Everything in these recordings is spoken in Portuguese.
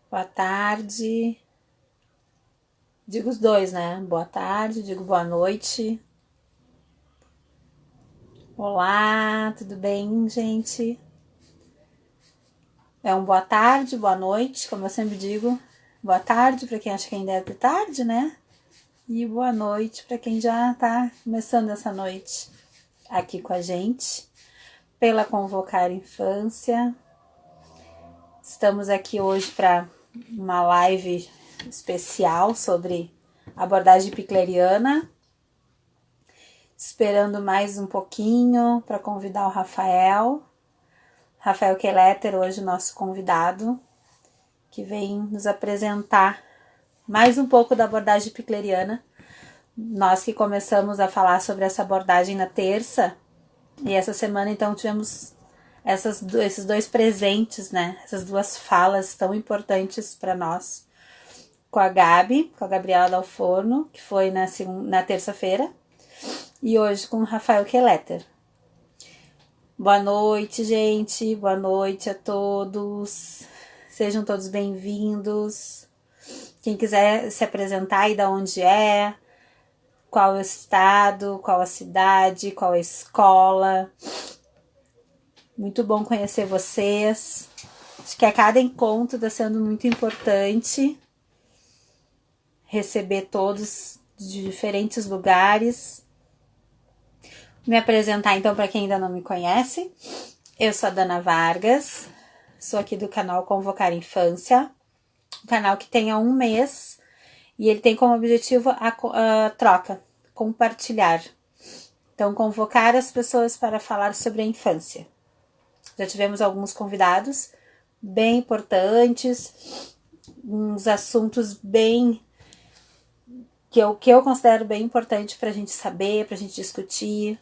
Boa tarde. Digo os dois, né? Boa tarde, digo boa noite. Olá, tudo bem, gente? É um boa tarde, boa noite, como eu sempre digo. Boa tarde para quem acha que ainda é de tarde, né? E boa noite para quem já tá começando essa noite aqui com a gente, pela Convocar Infância. Estamos aqui hoje para uma live especial sobre abordagem picleriana. Esperando mais um pouquinho para convidar o Rafael. Rafael Keleter, hoje nosso convidado, que vem nos apresentar mais um pouco da abordagem picleriana. Nós que começamos a falar sobre essa abordagem na terça, e essa semana então tivemos esses dois presentes, né? Essas duas falas tão importantes para nós. Com a Gabi, com a Gabriela Dalforno, que foi na terça-feira, e hoje com o Rafael Keleter. Boa noite, gente. Boa noite a todos. Sejam todos bem-vindos. Quem quiser se apresentar e de onde é, qual é o estado, qual a cidade, qual a escola. Muito bom conhecer vocês. Acho que a cada encontro está sendo muito importante receber todos de diferentes lugares. Me apresentar então para quem ainda não me conhece. Eu sou a Dana Vargas, sou aqui do canal Convocar Infância, um canal que tem há um mês e ele tem como objetivo a troca, compartilhar. Então, convocar as pessoas para falar sobre a infância. Já tivemos alguns convidados bem importantes, uns assuntos bem que eu considero bem importante para a gente saber, para a gente discutir.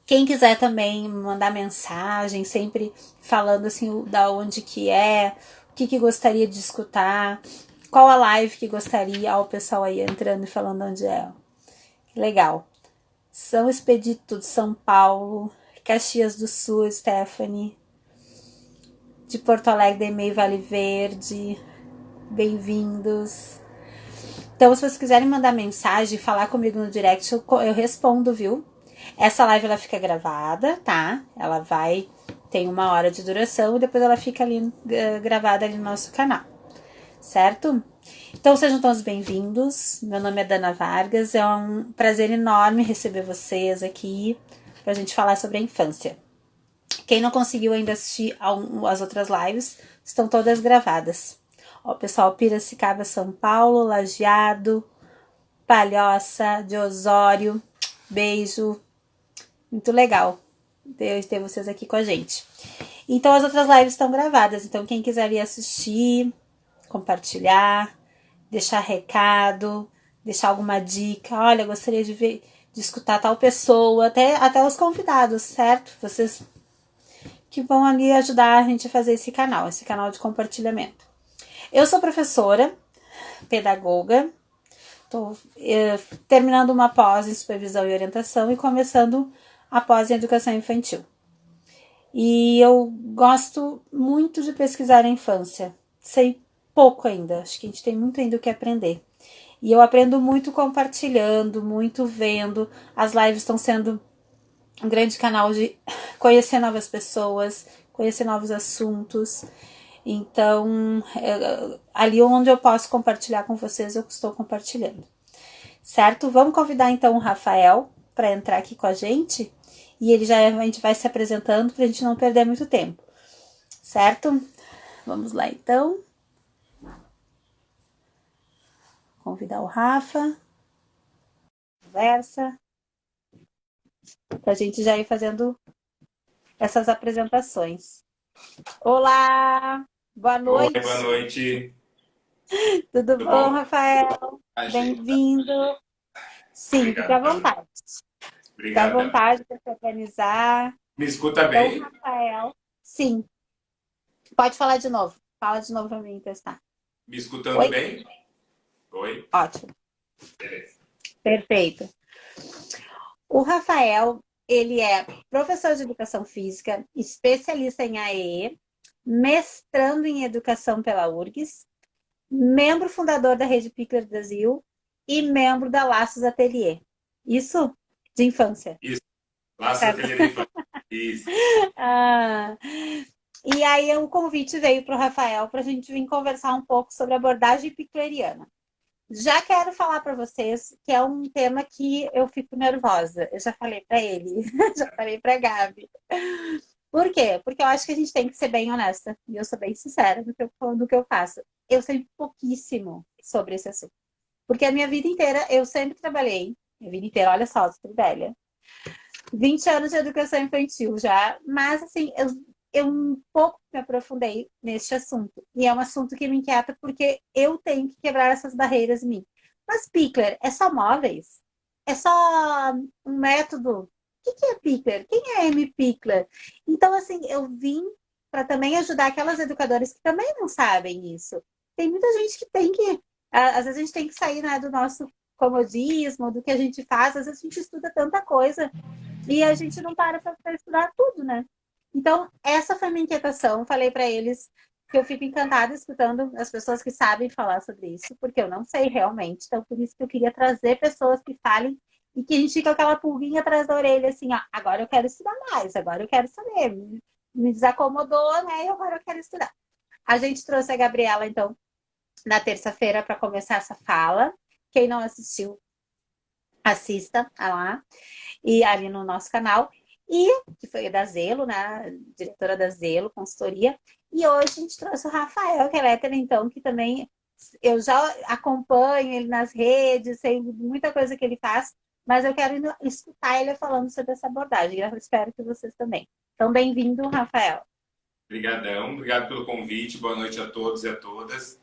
Quem quiser também mandar mensagem, sempre falando assim da onde que é, o que gostaria de escutar, qual a live que gostaria, o pessoal aí entrando e falando onde é. Legal. São Expedito de São Paulo, Caxias do Sul, Stephanie, de Porto Alegre, e-mail Vale Verde, bem-vindos. Então, se vocês quiserem mandar mensagem, falar comigo no direct, eu respondo, viu? Essa live ela fica gravada, tá? Ela tem 1 hora de duração e depois ela fica ali gravada ali no nosso canal, certo? Então sejam todos bem-vindos. Meu nome é Dana Vargas, é um prazer enorme receber vocês aqui pra gente falar sobre a infância. Quem não conseguiu ainda assistir as outras lives, estão todas gravadas. Ó, pessoal, Piracicaba, São Paulo, Lajeado, Palhoça, de Osório, beijo. Muito legal ter vocês aqui com a gente. Então as outras lives estão gravadas, então quem quiser ir assistir, compartilhar, deixar recado, deixar alguma dica, olha, gostaria de escutar tal pessoa, até os convidados, certo? Vocês que vão ali ajudar a gente a fazer esse canal de compartilhamento. Eu sou professora, pedagoga, estou terminando uma pós em supervisão e orientação e começando a pós em educação infantil. E eu gosto muito de pesquisar a infância. Sei pouco ainda, acho que a gente tem muito ainda o que aprender. E eu aprendo muito compartilhando, muito vendo. As lives estão sendo um grande canal de conhecer novas pessoas, conhecer novos assuntos. Então, ali onde eu posso compartilhar com vocês, eu estou compartilhando. Certo? Vamos convidar então o Rafael para entrar aqui com a gente. E a gente vai se apresentando para a gente não perder muito tempo. Certo? Vamos lá então. Convidar o Rafa. Conversa. Para a gente já ir fazendo essas apresentações. Olá! Boa Oi, boa noite! noite. Tudo Tudo bom, bom? Rafael? Ajeita. Bem-vindo. Sim, fica à Obrigado, Dana. vontade. Fica à Obrigado, Dana. vontade para se organizar. Me escuta Então, bem? Rafael, sim. Pode falar de novo. Fala de novo para mim testar. Me escutando Oi? bem? Oi? Ótimo. Beleza. Perfeito. O Rafael, ele é professor de educação física, especialista em AE, mestrando em educação pela URGS, membro fundador da Rede Pickler Brasil e membro da Laços Atelier. Isso de infância. Isso. Laços Certo? Ateliê da Infância. Isso. Ah, e aí o convite veio para o Rafael para a gente vir conversar um pouco sobre abordagem pickleriana. Já quero falar para vocês que é um tema que eu fico nervosa. Eu já falei para ele, já falei para a Gabi. Por quê? Porque eu acho que a gente tem que ser bem honesta. E eu sou bem sincera no que eu faço. Eu sei pouquíssimo sobre esse assunto. Porque a minha vida inteira, eu sempre trabalhei. Minha vida inteira, olha só, estou velha. 20 anos de educação infantil já. Mas, assim, eu um pouco me aprofundei neste assunto. E é um assunto que me inquieta porque eu tenho que quebrar essas barreiras em mim. Mas Pickler é só móveis? É só um método? O que é Pickler? Quem é M. Pickler? Então, assim, eu vim para também ajudar aquelas educadoras que também não sabem isso. Tem muita gente que tem que. Às vezes a gente tem que sair, né, do nosso comodismo, do que a gente faz. Às vezes a gente estuda tanta coisa e a gente não para estudar tudo, né? Então, essa foi a minha inquietação. Falei para eles que eu fico encantada escutando as pessoas que sabem falar sobre isso, porque eu não sei realmente. Então, por isso que eu queria trazer pessoas que falem e que a gente fica com aquela pulguinha atrás da orelha, assim, ó, agora eu quero estudar mais, agora eu quero saber. Me desacomodou, né? E agora eu quero estudar. A gente trouxe a Gabriela, então, na terça-feira para começar essa fala. Quem não assistiu, assista lá e ali no nosso canal. E que foi da Zelo, né? Diretora da Zelo, consultoria. E hoje a gente trouxe o Rafael, que é hétero, então, que também eu já acompanho ele nas redes, sei muita coisa que ele faz, mas eu quero escutar ele falando sobre essa abordagem. Eu espero que vocês também. Então, bem-vindo, Rafael. Obrigadão, obrigado pelo convite, boa noite a todos e a todas.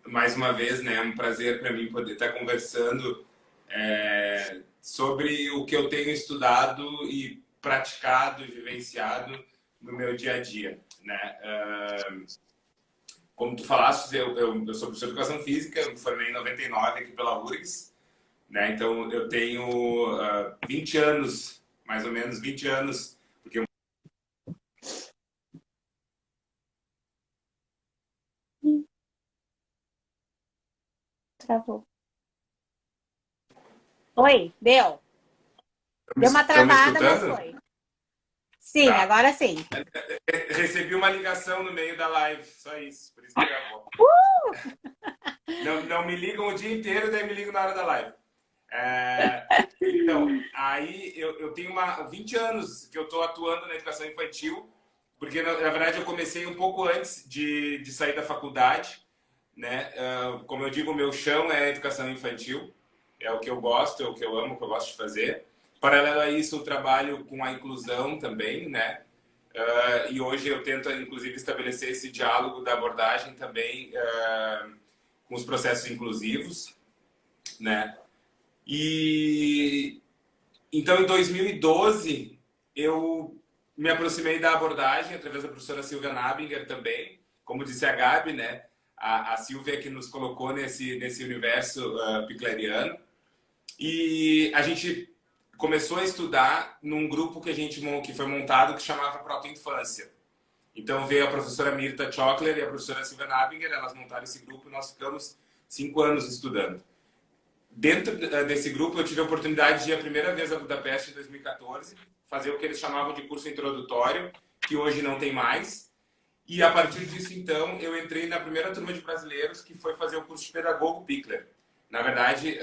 Mais uma vez, né, é um prazer para mim poder estar conversando sobre o que eu tenho estudado e praticado e vivenciado no meu dia a dia, né? Como tu falaste, eu sou professor de educação física, eu me formei em 99 aqui pela URGS, né? Então eu tenho 20 anos, mais ou menos 20 anos, porque eu Travou. Oi, deu. Deu uma Estão me travada, mas escutando? foi. Sim, Tá. agora sim. Recebi uma ligação no meio da live, só isso, por isso que gravou. Não, não me ligam o dia inteiro, daí me ligam na hora da live. Então, aí eu tenho 20 anos que eu estou atuando na educação infantil, porque na verdade eu comecei um pouco antes de sair da faculdade, né? Como eu digo, o meu chão é a educação infantil, é o que eu gosto, é o que eu amo, o que eu gosto de fazer. Paralelo a isso, eu trabalho com a inclusão também, né? E hoje eu tento, inclusive, estabelecer esse diálogo da abordagem também com os processos inclusivos, né? E então, em 2012, eu me aproximei da abordagem através da professora Silvia Nabinger também, como disse a Gabi, né? A Silvia que nos colocou nesse universo picleriano. E a gente começou a estudar num grupo que foi montado que chamava Proto-Infância. Então veio a professora Mirta Chockler e a professora Silvia Nabinger, elas montaram esse grupo e nós ficamos 5 anos estudando. Dentro desse grupo, eu tive a oportunidade de ir a primeira vez a Budapeste em 2014, fazer o que eles chamavam de curso introdutório, que hoje não tem mais. E a partir disso, então, eu entrei na primeira turma de brasileiros, que foi fazer o curso de pedagogo Pickler. Na verdade,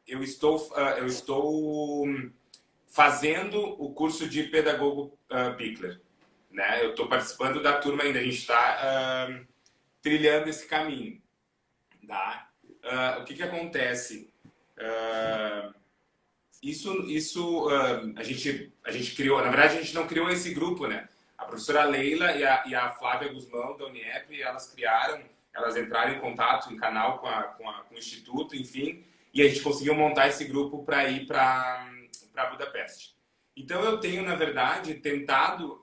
eu estou fazendo o curso de pedagogo Pickler. Né? Eu estou participando da turma ainda, a gente está trilhando esse caminho. Tá? O que acontece? A gente criou, na verdade a gente não criou esse grupo, né? A professora Leila e a Flávia Guzmão da Uniep, elas entraram em contato, em canal com o Instituto, enfim, e a gente conseguiu montar esse grupo para ir para Budapeste. Então eu tenho, na verdade, tentado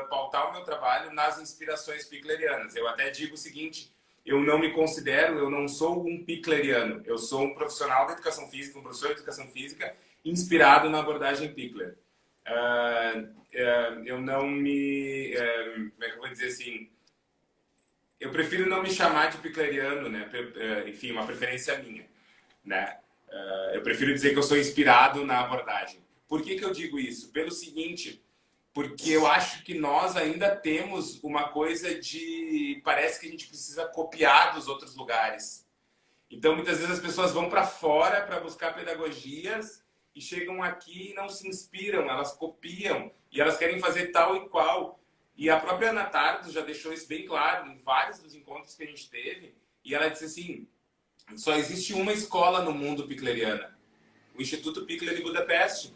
pautar o meu trabalho nas inspirações piclerianas. Eu até digo o seguinte: eu não me considero, eu não sou um picleriano, eu sou um profissional da educação física, um professor de educação física inspirado na abordagem Pickler. Eu não me dizer assim, eu prefiro não me chamar de picleriano, né? Enfim, uma preferência minha, né? Eu prefiro dizer que eu sou inspirado na abordagem. Por que que eu digo isso? Pelo seguinte, porque eu acho que nós ainda temos uma coisa de... Parece que a gente precisa copiar dos outros lugares. Então, muitas vezes as pessoas vão para fora para buscar pedagogias e chegam aqui e não se inspiram, elas copiam e elas querem fazer tal e qual. E a própria Ana Tardo já deixou isso bem claro em vários dos encontros que a gente teve. E ela disse assim, só existe uma escola no mundo picleriana, o Instituto Pikler de Budapeste.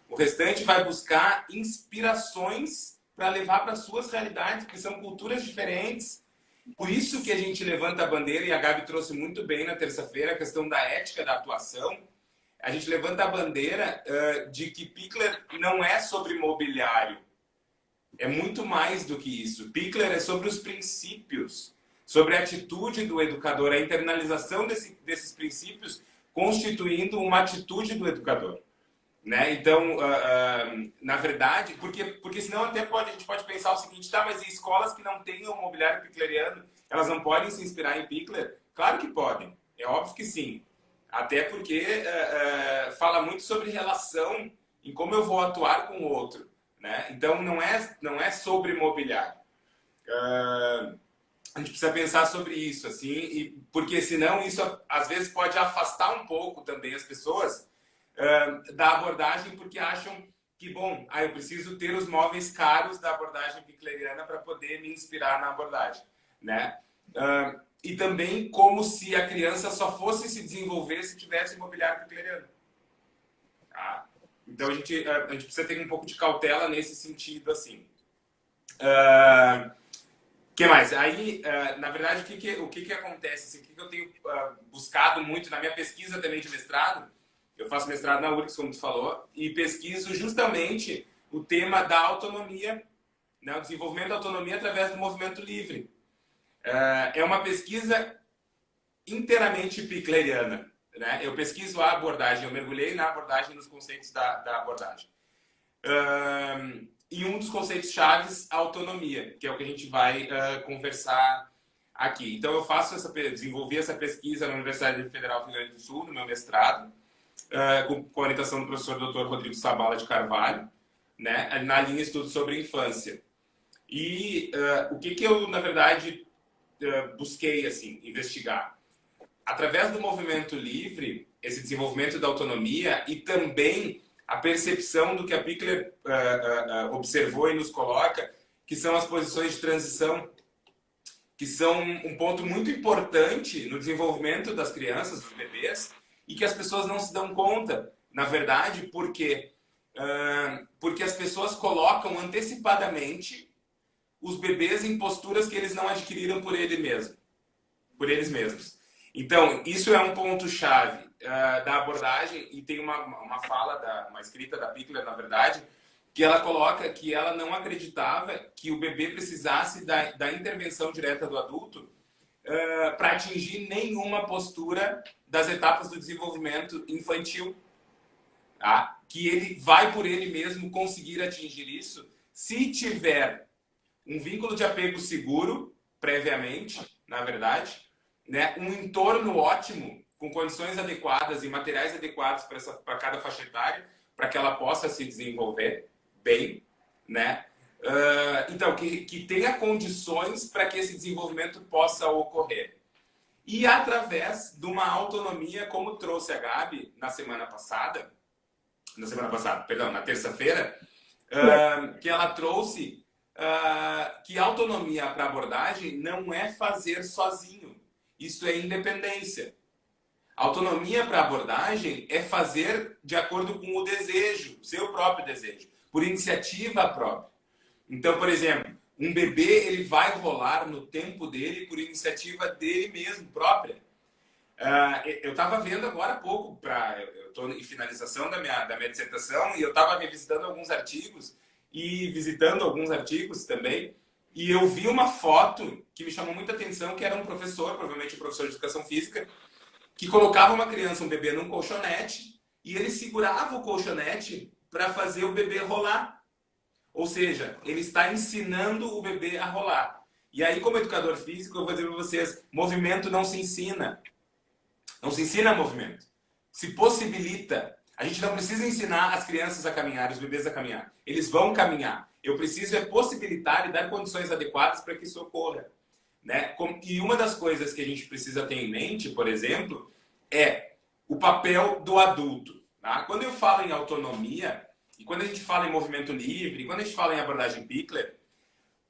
O restante vai buscar inspirações para levar para suas realidades, porque são culturas diferentes. Por isso que a gente levanta a bandeira, e a Gabi trouxe muito bem na terça-feira a questão da ética da atuação. A gente levanta a bandeira de que Pikler não é sobre mobiliário. É muito mais do que isso. Pikler é sobre os princípios, sobre a atitude do educador, a internalização desses princípios constituindo uma atitude do educador. Né? Então, na verdade, porque senão até a gente pode pensar o seguinte, tá, mas e escolas que não tenham mobiliário pikleriano, elas não podem se inspirar em Pikler? Claro que podem, é óbvio que sim. Até porque fala muito sobre relação, em como eu vou atuar com o outro. Né? Então, não é sobre mobiliário. A gente precisa pensar sobre isso, assim, porque senão isso às vezes pode afastar um pouco também as pessoas da abordagem, porque acham que, bom, eu preciso ter os móveis caros da abordagem pikleriana para poder me inspirar na abordagem, né? E também como se a criança só fosse se desenvolver se tivesse mobiliário pikleriano. Tá? Então a gente precisa ter um pouco de cautela nesse sentido, assim. Que mais? Aí, na verdade, o que acontece? Assim, o que eu tenho buscado muito na minha pesquisa também de mestrado? Eu faço mestrado na URGS, como tu falou, e pesquiso justamente o tema da autonomia, né, o desenvolvimento da autonomia através do movimento livre. É uma pesquisa inteiramente pikleriana. Né? Eu pesquiso a abordagem, eu mergulhei na abordagem, nos conceitos da abordagem. E um dos conceitos chaves, a autonomia, que é o que a gente vai conversar aqui. Então, eu desenvolvi essa pesquisa na Universidade Federal do Rio Grande do Sul, no meu mestrado, com a orientação do professor Dr. Rodrigo Sabala de Carvalho, né, na linha Estudos sobre Infância. E o que eu, na verdade, busquei assim, investigar? Através do movimento livre, esse desenvolvimento da autonomia e também a percepção do que a Pikler observou e nos coloca, que são as posições de transição, que são um ponto muito importante no desenvolvimento das crianças, dos bebês, e que as pessoas não se dão conta, na verdade, porque as pessoas colocam antecipadamente os bebês em posturas que eles não adquiriram por eles mesmos. Então, isso é um ponto-chave da abordagem, e tem uma fala, uma escrita da Pikler, na verdade, que ela coloca que ela não acreditava que o bebê precisasse da intervenção direta do adulto para atingir nenhuma postura das etapas do desenvolvimento infantil. Tá? Que ele vai por ele mesmo conseguir atingir isso se tiver um vínculo de apego seguro, previamente, na verdade, né? Um entorno ótimo, com condições adequadas e materiais adequados para cada faixa etária, para que ela possa se desenvolver bem, né? Então, que tenha condições para que esse desenvolvimento possa ocorrer. E através de uma autonomia, como trouxe a Gabi na terça-feira, que ela trouxe que autonomia para abordagem não é fazer sozinho, isso é independência. Autonomia para abordagem é fazer de acordo com o desejo, seu próprio desejo, por iniciativa própria. Então, por exemplo, um bebê ele vai rolar no tempo dele por iniciativa dele mesmo, própria. Eu estava vendo agora há pouco, eu estou em finalização da minha dissertação, e eu estava revisitando alguns artigos e visitando alguns artigos também, e eu vi uma foto que me chamou muita atenção, que era um professor, provavelmente um professor de educação física, que colocava uma criança, um bebê, num colchonete, e ele segurava o colchonete para fazer o bebê rolar. Ou seja, ele está ensinando o bebê a rolar. E aí, como educador físico, eu vou dizer para vocês, movimento não se ensina. Não se ensina movimento. Se possibilita. A gente não precisa ensinar as crianças a caminhar, os bebês a caminhar. Eles vão caminhar. Eu preciso é possibilitar e dar condições adequadas para que isso ocorra. Né? E uma das coisas que a gente precisa ter em mente, por exemplo, é o papel do adulto. Tá? Quando eu falo em autonomia, e quando a gente fala em movimento livre, e quando a gente fala em abordagem Pickler,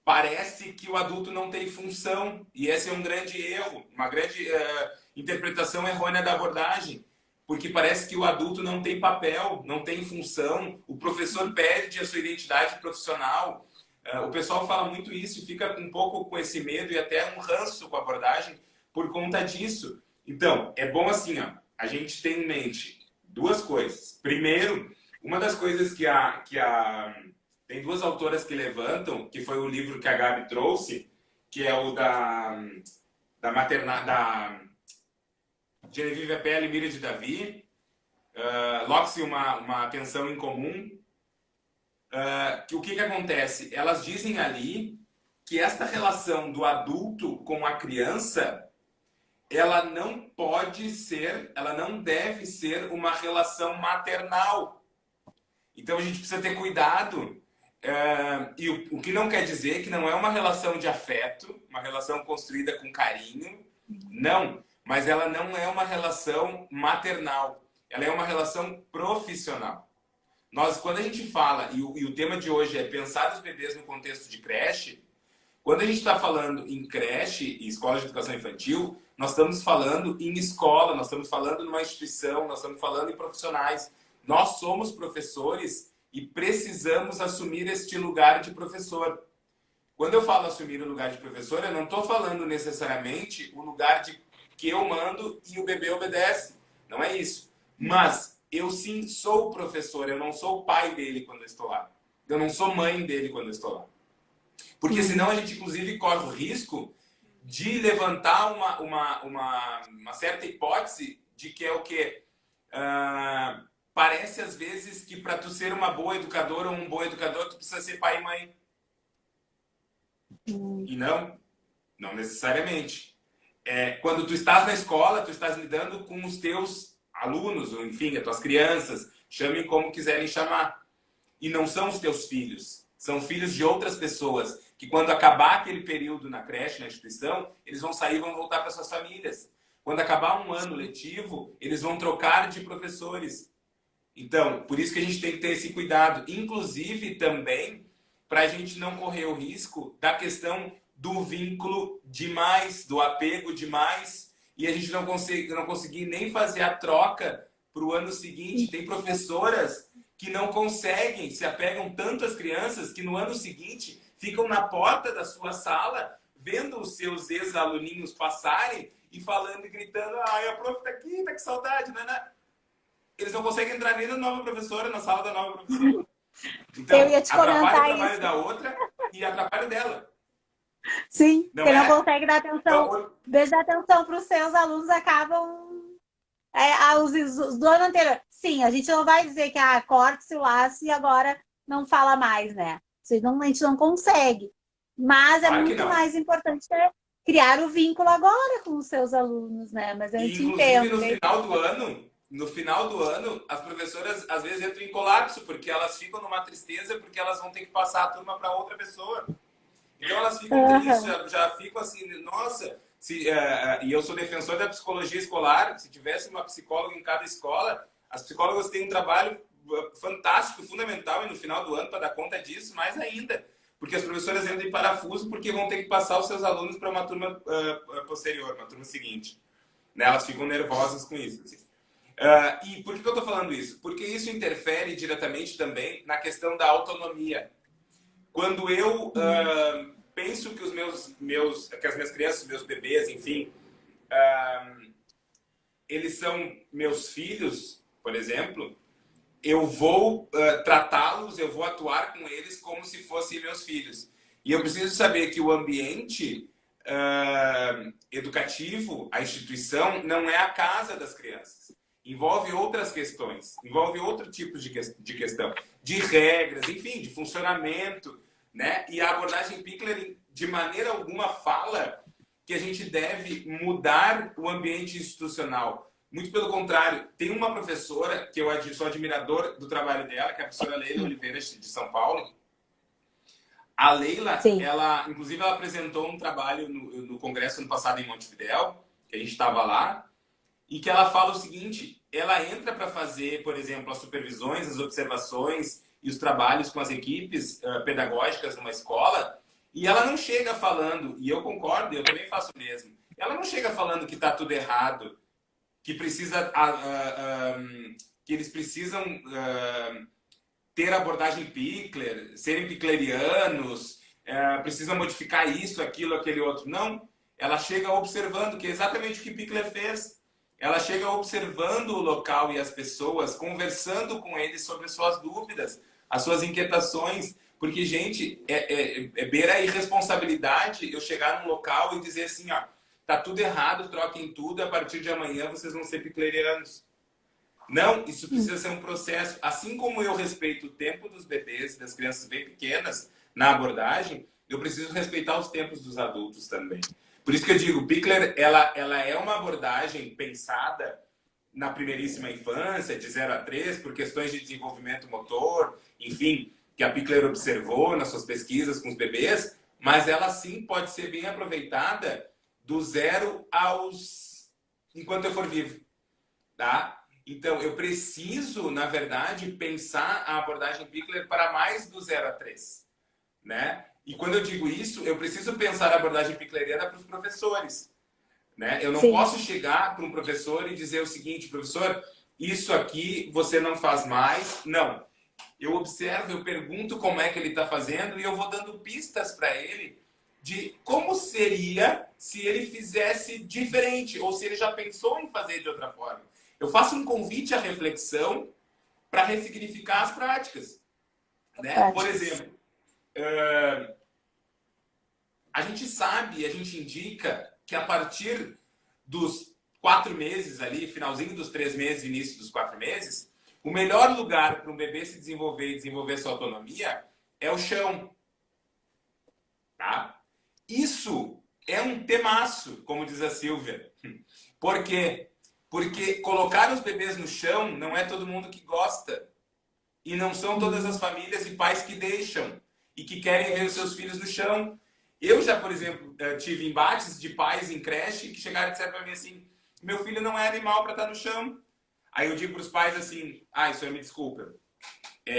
parece que o adulto não tem função. E esse é um grande erro, uma grande interpretação errônea da abordagem. Porque parece que o adulto não tem papel, não tem função, o professor perde a sua identidade profissional. O pessoal fala muito isso e fica um pouco com esse medo e até um ranço com a abordagem por conta disso. Então, é bom assim, ó, a gente tem em mente duas coisas. Primeiro, uma das coisas tem duas autoras que levantam, que foi o livro que a Gabi trouxe, que é o da Genevieve Appel e Miriam de Davi, Locke uma atenção em comum. O que acontece? Elas dizem ali que esta relação do adulto com a criança, ela não pode ser, ela não deve ser uma relação maternal. Então a gente precisa ter cuidado. E o que não quer dizer que não é uma relação de afeto, uma relação construída com carinho, não. Mas ela não é uma relação maternal, ela é uma relação profissional. Quando a gente fala, e o tema de hoje é pensar os bebês no contexto de creche, quando a gente está falando em creche e escola de educação infantil, nós estamos falando em escola, nós estamos falando numa instituição, nós estamos falando em profissionais. Nós somos professores e precisamos assumir este lugar de professor. Quando eu falo assumir o lugar de professor, eu não estou falando necessariamente o lugar de que eu mando e o bebê obedece. Não é isso. Mas eu sim sou professor, eu não sou o pai dele quando eu estou lá. Eu não sou mãe dele quando eu estou lá. Porque senão a gente, inclusive, corre o risco de levantar uma certa hipótese de que é o quê? Parece, às vezes, que para tu ser uma boa educadora ou um bom educador, tu precisa ser pai e mãe. E não necessariamente. Quando tu estás na escola, tu estás lidando com os teus alunos, ou enfim, as tuas crianças, chamem como quiserem chamar. E não são os teus filhos, são filhos de outras pessoas, que quando acabar aquele período na creche, na instituição, eles vão sair e vão voltar para suas famílias. Quando acabar um ano letivo, eles vão trocar de professores. Então, por isso que a gente tem que ter esse cuidado, inclusive também para a gente não correr o risco da questão do vínculo demais, do apego demais, e a gente não conseguir nem fazer a troca para o ano seguinte. Tem professoras que não conseguem, se apegam tanto às crianças que no ano seguinte ficam na porta da sua sala vendo os seus ex-aluninhos passarem e falando e gritando: ai, a prof tá aqui, tá com saudade, né? Eles não conseguem entrar nem na nova professora, na sala da nova professora. Então, eu ia te atrapalha o trabalho isso. da outra e atrapalha o dela. Sim, você não consegue dar atenção. Então, Desde a atenção para os seus alunos acabam os do ano anterior. Sim, a gente não vai dizer que corte-se o laço e agora não fala mais, né? A gente não consegue. Mas claro é muito mais importante criar o vínculo agora com os seus alunos, né? Mas eu te entendo. Inclusive, no final do ano, as professoras às vezes entram em colapso, porque elas ficam numa tristeza, porque elas vão ter que passar a turma para outra pessoa. Então elas ficam tristes, já ficam assim, nossa, e eu sou defensor da psicologia escolar. Se tivesse uma psicóloga em cada escola, as psicólogas têm um trabalho fantástico, fundamental, e no final do ano, para dar conta disso, mais ainda. Porque as professoras entram em parafuso porque vão ter que passar os seus alunos para uma turma posterior, uma turma seguinte. Né? Elas ficam nervosas com isso. Assim. E por que eu estou falando isso? Porque isso interfere diretamente também na questão da autonomia. Quando eu penso que que as minhas crianças, meus bebês, enfim, eles são meus filhos, por exemplo, eu vou tratá-los, eu vou atuar com eles como se fossem meus filhos. E eu preciso saber que o ambiente educativo, a instituição, não é a casa das crianças. envolve outras questões, envolve outro tipo de questão, de regras, enfim, de funcionamento, né? E a abordagem Pickler, de maneira alguma, fala que a gente deve mudar o ambiente institucional. Muito pelo contrário, tem uma professora que eu sou admirador do trabalho dela, que é a professora Leila Oliveira, de São Paulo. A Leila, Sim. inclusive, ela apresentou um trabalho no congresso ano passado em Montevidéu, que a gente estava lá, e que ela fala o seguinte: ela entra para fazer, por exemplo, as supervisões, as observações e os trabalhos com as equipes pedagógicas numa escola, e ela não chega falando, e eu concordo, eu também faço o mesmo, ela não chega falando que está tudo errado, que precisa, que eles precisam ter abordagem Pickler, serem picklerianos, precisam modificar isso, aquilo, aquele outro. Não, ela chega observando, que é exatamente o que Pickler fez. Ela chega observando o local e as pessoas, conversando com eles sobre as suas dúvidas, as suas inquietações. Porque, gente, beira a irresponsabilidade eu chegar num local e dizer assim, ó, tá tudo errado, troquem tudo, a partir de amanhã vocês vão ser picklerianos. Não, isso precisa ser um processo. Assim como eu respeito o tempo dos bebês, das crianças bem pequenas, na abordagem, eu preciso respeitar os tempos dos adultos também. Por isso que eu digo, Pickler, ela é uma abordagem pensada na primeiríssima infância, de 0 a 3, por questões de desenvolvimento motor, enfim, que a Pickler observou nas suas pesquisas com os bebês, mas ela sim pode ser bem aproveitada do 0 aos... enquanto eu for vivo, tá? Então, eu preciso, na verdade, pensar a abordagem Pickler para mais do 0 a 3, né? E quando eu digo isso, eu preciso pensar a abordagem pickleriana para os professores, né? Eu não Sim. posso chegar para um professor e dizer o seguinte: professor, isso aqui você não faz mais. Não. Eu observo, eu pergunto como é que ele está fazendo e eu vou dando pistas para ele de como seria se ele fizesse diferente ou se ele já pensou em fazer de outra forma. Eu faço um convite à reflexão para ressignificar as práticas, né? Por exemplo, a gente sabe, a gente indica que a partir dos 4 meses ali, finalzinho dos 3 meses, início dos 4 meses, o melhor lugar para um bebê se desenvolver e desenvolver sua autonomia é o chão, tá? Isso é um temaço, como diz a Silvia. Por quê? Porque colocar os bebês no chão não é todo mundo que gosta. E não são todas as famílias e pais que deixam e que querem ver os seus filhos no chão. Eu já, por exemplo, tive embates de pais em creche que chegaram e disseram para mim assim: meu filho não é animal para estar no chão. Aí eu digo para os pais assim: ah, isso aí me desculpa.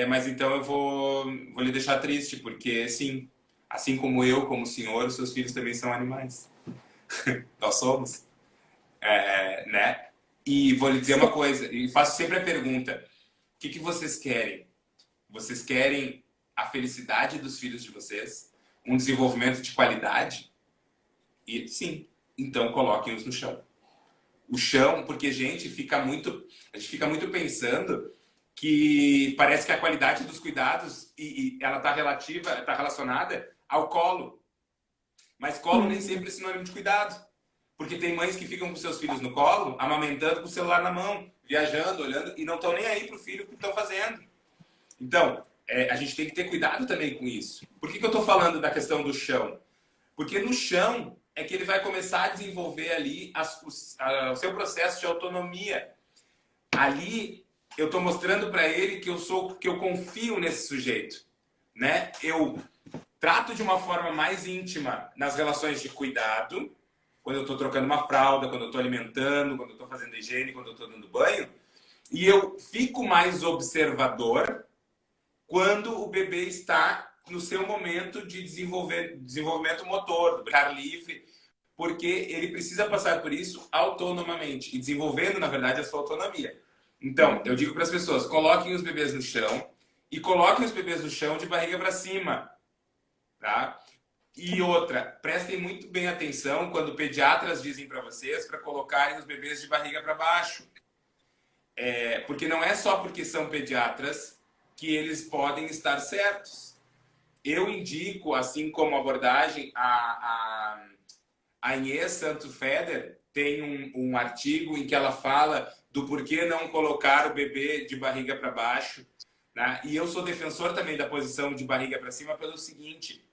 Mas então eu vou lhe deixar triste, porque sim, assim como eu, como o senhor, os seus filhos também são animais. Nós somos. Né? E vou lhe dizer uma coisa, e faço sempre a pergunta: o que vocês querem? Vocês querem a felicidade dos filhos de vocês? Um desenvolvimento de qualidade? E sim, então coloquem-os no chão. O chão, porque a gente fica muito pensando que parece que a qualidade dos cuidados e ela está relacionada ao colo. Mas colo nem sempre é sinônimo de cuidado. Porque tem mães que ficam com seus filhos no colo, amamentando com o celular na mão, viajando, olhando, e não estão nem aí para o filho que estão fazendo. Então, a gente tem que ter cuidado também com isso. Por que eu estou falando da questão do chão? Porque no chão é que ele vai começar a desenvolver ali o seu processo de autonomia. Ali, eu estou mostrando para ele que eu confio nesse sujeito, né? Eu trato de uma forma mais íntima nas relações de cuidado, quando eu estou trocando uma fralda, quando eu estou alimentando, quando eu estou fazendo higiene, quando eu estou dando banho. E eu fico mais observador quando o bebê está no seu momento de desenvolvimento motor, do brincar livre, porque ele precisa passar por isso autonomamente e desenvolvendo, na verdade, a sua autonomia. Então, eu digo para as pessoas: coloquem os bebês no chão e coloquem os bebês no chão de barriga para cima, tá? E outra, prestem muito bem atenção quando pediatras dizem para vocês para colocarem os bebês de barriga para baixo. Porque não é só porque são pediatras que eles podem estar certos. Eu indico, assim como abordagem, a Inês Santos Feder tem um artigo em que ela fala do porquê não colocar o bebê de barriga para baixo, né? E eu sou defensor também da posição de barriga para cima pelo seguinte: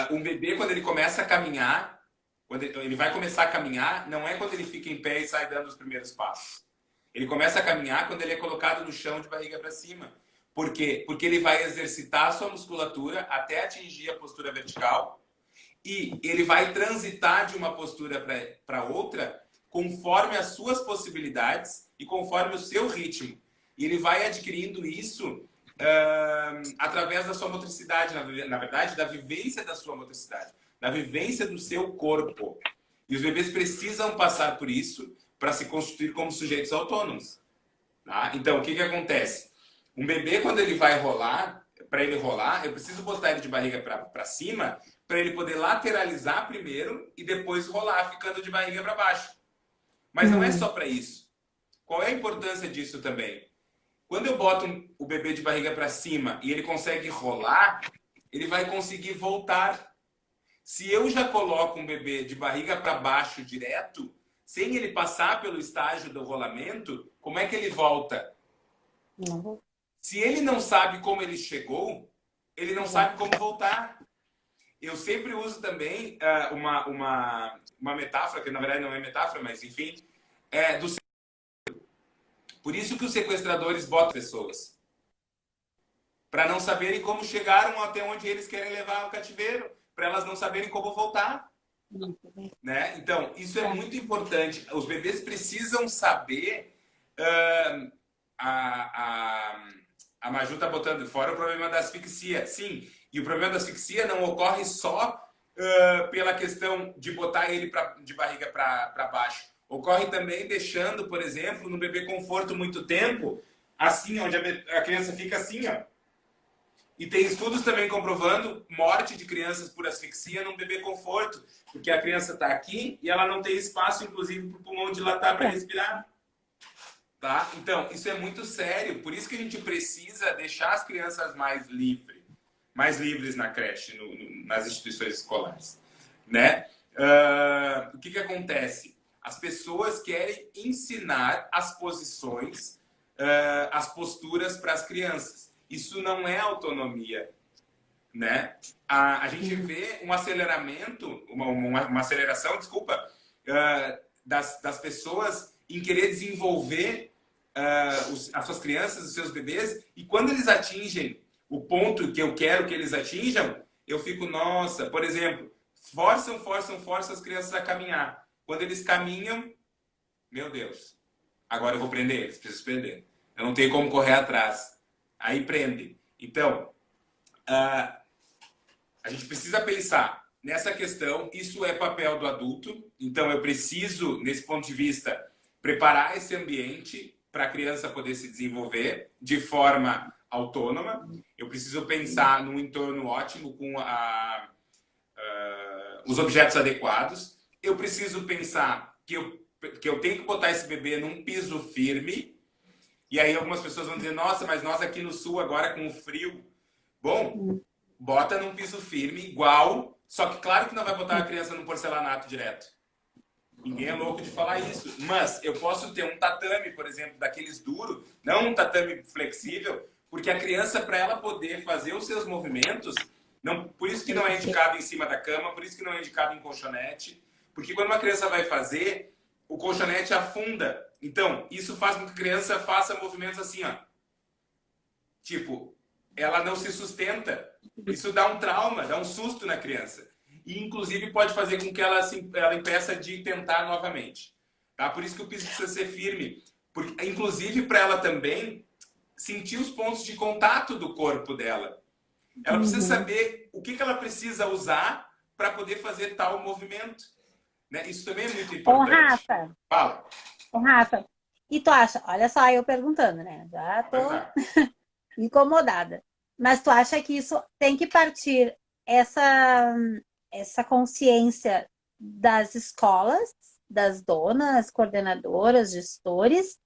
um bebê, quando ele começa a caminhar, quando ele vai começar a caminhar, não é quando ele fica em pé e sai dando os primeiros passos. Ele começa a caminhar quando ele é colocado no chão de barriga para cima. Por quê? Porque ele vai exercitar a sua musculatura até atingir a postura vertical e ele vai transitar de uma postura para outra conforme as suas possibilidades e conforme o seu ritmo. E ele vai adquirindo isso através da sua motricidade, na verdade, da vivência da sua motricidade, da vivência do seu corpo. E os bebês precisam passar por isso para se constituir como sujeitos autônomos. Tá? Então, o que acontece? Um bebê, quando ele vai rolar, para ele rolar, eu preciso botar ele de barriga para cima para ele poder lateralizar primeiro e depois rolar, ficando de barriga para baixo. Mas não é só para isso. Qual é a importância disso também? Quando eu boto o bebê de barriga para cima e ele consegue rolar, ele vai conseguir voltar. Se eu já coloco um bebê de barriga para baixo direto, sem ele passar pelo estágio do rolamento, como é que ele volta? Não. Se ele não sabe como ele chegou, ele não sabe como voltar. Eu sempre uso também uma metáfora, que na verdade não é metáfora, mas enfim, por isso que os sequestradores botam pessoas. Para não saberem como chegaram até onde eles querem levar o cativeiro, para elas não saberem como voltar. Né? Então, isso é muito importante. Os bebês precisam saber. A Maju está botando fora o problema da asfixia. Sim, e o problema da asfixia não ocorre só pela questão de botar ele de barriga para baixo. Ocorre também deixando, por exemplo, no bebê conforto muito tempo, assim, onde a criança fica assim, ó. E tem estudos também comprovando morte de crianças por asfixia num bebê conforto, porque a criança está aqui e ela não tem espaço, inclusive, para o pulmão dilatar para respirar. Tá? Então, isso é muito sério. Por isso que a gente precisa deixar as crianças mais livres na creche, nas instituições escolares. Né? O que acontece? As pessoas querem ensinar as posições, as posturas para as crianças. Isso não é autonomia, né? A gente vê um aceleramento, uma aceleração, desculpa, das pessoas em querer desenvolver as suas crianças, os seus bebês, e quando eles atingem o ponto que eu quero que eles atinjam, eu fico, nossa, por exemplo, forçam as crianças a caminhar. Quando eles caminham, meu Deus, agora eu vou prender eles, preciso prender. Eu não tenho como correr atrás. Aí prende. Então, a gente precisa pensar nessa questão. Isso é papel do adulto. Então, eu preciso, nesse ponto de vista, preparar esse ambiente para a criança poder se desenvolver de forma autônoma. Eu preciso pensar num entorno ótimo com os objetos adequados. Eu preciso pensar que eu tenho que botar esse bebê num piso firme. E aí algumas pessoas vão dizer, nossa, mas nós aqui no sul agora com o frio. Bom, bota num piso firme, igual, só que claro que não vai botar a criança num porcelanato direto. Ninguém é louco de falar isso. Mas eu posso ter um tatame, por exemplo, daqueles duros, não um tatame flexível, porque a criança, para ela poder fazer os seus movimentos, não, por isso que não é indicado em cima da cama, por isso que não é indicado em colchonete, porque quando uma criança vai fazer, o colchonete afunda. Então, isso faz com que a criança faça movimentos assim, ó. Tipo, ela não se sustenta. Isso dá um trauma, dá um susto na criança. E, inclusive, pode fazer com que ela impeça de tentar novamente. Tá? Por isso que o piso precisa ser firme. Porque, inclusive, para ela também sentir os pontos de contato do corpo dela. Ela precisa saber o que ela precisa usar para poder fazer tal movimento. Né? Isso também é muito importante. Ô, Rafa. Fala. Ô, Rafa, e tu acha, olha só eu perguntando, né? Já tô incomodada. Mas tu acha que isso tem que partir essa consciência das escolas, das donas, coordenadoras, gestores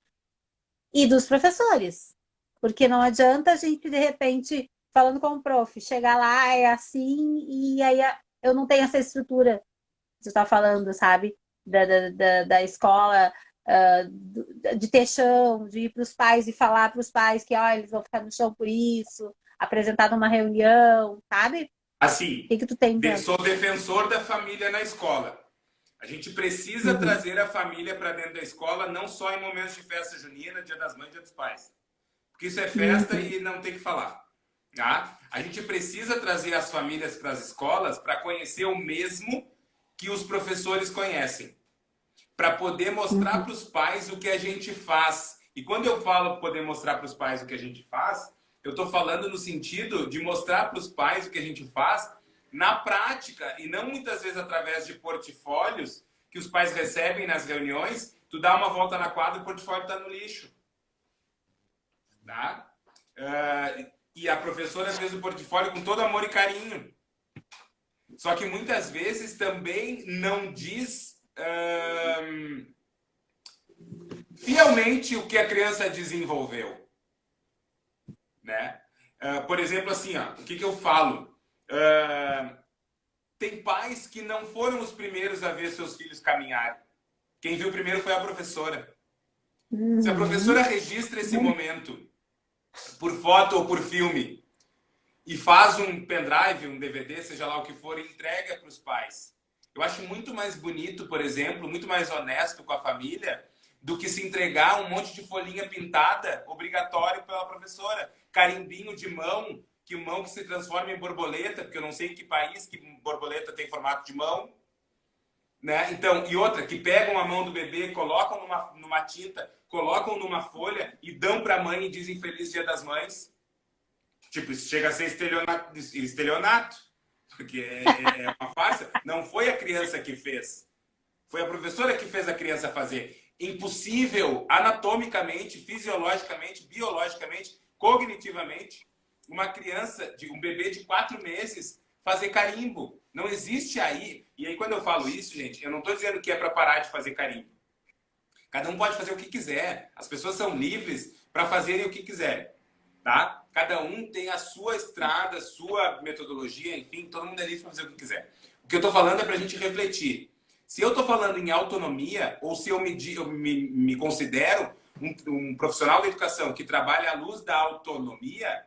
e dos professores? Porque não adianta a gente, de repente, falando com o prof, chegar lá, é assim, e aí eu não tenho essa estrutura que tu tá falando, sabe? Da escola, de ter chão, de ir para os pais e falar para os pais que, ó, eles vão ficar no chão por isso, apresentar numa reunião, sabe? O Assim, que que tu tem pra... sou defensor da família na escola. A gente precisa Uhum, trazer a família para dentro da escola, não só em momentos de festa junina, Dia das Mães, Dia dos Pais. Porque isso é festa uhum, e não tem que falar. Tá? A gente precisa trazer as famílias para as escolas para conhecer o mesmo que os professores conhecem. Para poder mostrar uhum. para os pais o que a gente faz. E quando eu falo poder mostrar para os pais o que a gente faz, eu estou falando no sentido de mostrar para os pais o que a gente faz na prática e não muitas vezes através de portfólios que os pais recebem nas reuniões. Tu dá uma volta na quadra e o portfólio está no lixo. Tá? E a professora fez o portfólio com todo amor e carinho. Só que muitas vezes também não diz fielmente o que a criança desenvolveu. Né? Por exemplo, assim, ó, o que eu falo? Tem pais que não foram os primeiros a ver seus filhos caminharem. Quem viu primeiro foi a professora. Se a professora Uhum. registra esse momento por foto ou por filme e faz um pendrive, um DVD, seja lá o que for, e entrega para os pais. Eu acho muito mais bonito, por exemplo, muito mais honesto com a família do que se entregar um monte de folhinha pintada obrigatório pela professora. Carimbinho de mão, que mão que se transforma em borboleta, porque eu não sei em que país que borboleta tem formato de mão. Né? Então, e outra, que pegam a mão do bebê, colocam numa tinta, colocam numa folha e dão para a mãe e dizem Feliz Dia das Mães. Tipo, isso chega a ser estelionato, porque é uma farsa. Não foi a criança que fez. Foi a professora que fez a criança fazer. Impossível, anatomicamente, fisiologicamente, biologicamente, cognitivamente, uma criança, um bebê de 4 meses, fazer carimbo. Não existe aí. E aí, quando eu falo isso, gente, eu não estou dizendo que é para parar de fazer carimbo. Cada um pode fazer o que quiser. As pessoas são livres para fazerem o que quiserem. Tá? Cada um tem a sua estrada, a sua metodologia, enfim, todo mundo é livre para fazer o que quiser. O que eu estou falando é para a gente refletir. Se eu estou falando em autonomia, ou se eu me considero um profissional da educação que trabalha à luz da autonomia,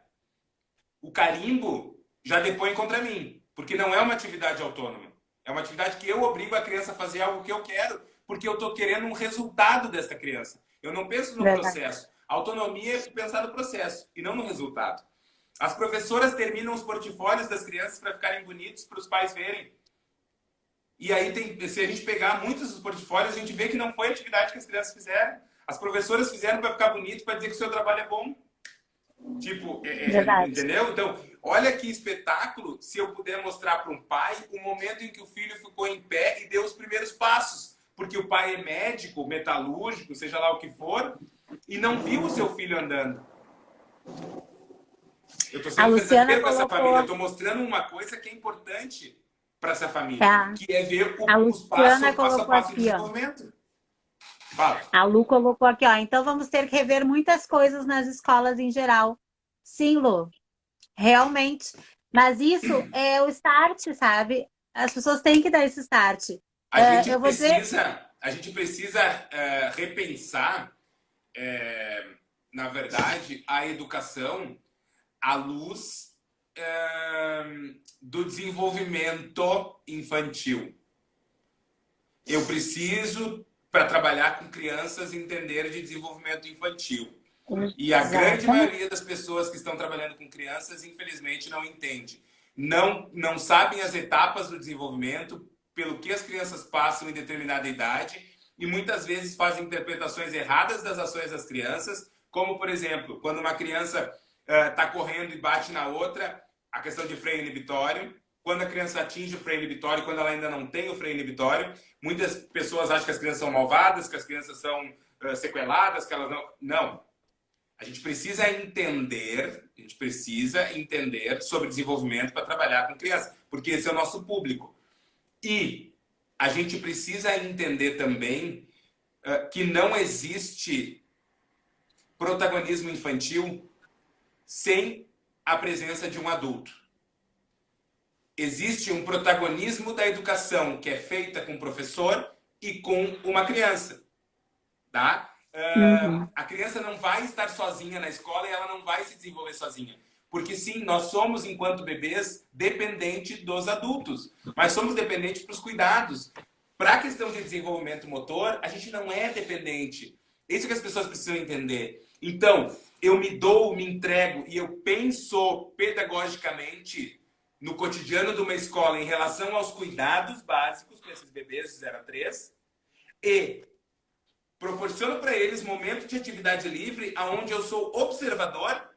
o carimbo já depõe contra mim, porque não é uma atividade autônoma. É uma atividade que eu obrigo a criança a fazer algo que eu quero, porque eu estou querendo um resultado desta criança. Eu não penso no Verdade. processo. A autonomia é pensar no processo e não no resultado. As professoras terminam os portfólios das crianças para ficarem bonitos, para os pais verem. E aí, se a gente pegar muitos dos portfólios, a gente vê que não foi a atividade que as crianças fizeram. As professoras fizeram para ficar bonito, para dizer que o seu trabalho é bom. Tipo, Verdade. entendeu? Então, olha que espetáculo se eu puder mostrar para um pai o momento em que o filho ficou em pé e deu os primeiros passos. Porque o pai é médico, metalúrgico, seja lá o que for, e não viu o seu filho andando. Eu estou A sendo Luciana verdadeiro com essa família. Eu colocou, estou mostrando uma coisa que é importante para essa família, tá? que é ver A os passo, Luciana passo a colocou passo de aqui, ó. desenvolvimento. Fala. A Lu colocou aqui, ó. Então vamos ter que rever muitas coisas nas escolas em geral. Sim, Lu, realmente. Mas isso é o start, sabe? As pessoas têm que dar esse start. Eu vou dizer, A gente precisa repensar, na verdade, a educação à luz do desenvolvimento infantil. Eu preciso, para trabalhar com crianças, entender de desenvolvimento infantil. E a grande exatamente. maioria das pessoas que estão trabalhando com crianças, infelizmente, não entende. Não sabem as etapas do desenvolvimento, pelo que as crianças passam em determinada idade, e muitas vezes fazem interpretações erradas das ações das crianças, como, por exemplo, quando uma criança está correndo e bate na outra, a questão de freio inibitório. Quando a criança atinge o freio inibitório, quando ela ainda não tem o freio inibitório, muitas pessoas acham que as crianças são malvadas, que as crianças são sequeladas, que elas não... Não. A gente precisa entender sobre desenvolvimento para trabalhar com crianças, porque esse é o nosso público. E a gente precisa entender também que não existe protagonismo infantil sem a presença de um adulto. Existe um protagonismo da educação que é feita com o professor e com uma criança. tá? Uhum. A criança não vai estar sozinha na escola e ela não vai se desenvolver sozinha. Porque sim, nós somos, enquanto bebês, dependentes dos adultos. Mas somos dependentes para os cuidados. Para a questão de desenvolvimento motor, a gente não é dependente. Isso que as pessoas precisam entender. Então, eu me dou, me entrego e eu penso pedagogicamente no cotidiano de uma escola em relação aos cuidados básicos para esses bebês de 0 a 3 e proporciono para eles momento de atividade livre onde eu sou observador,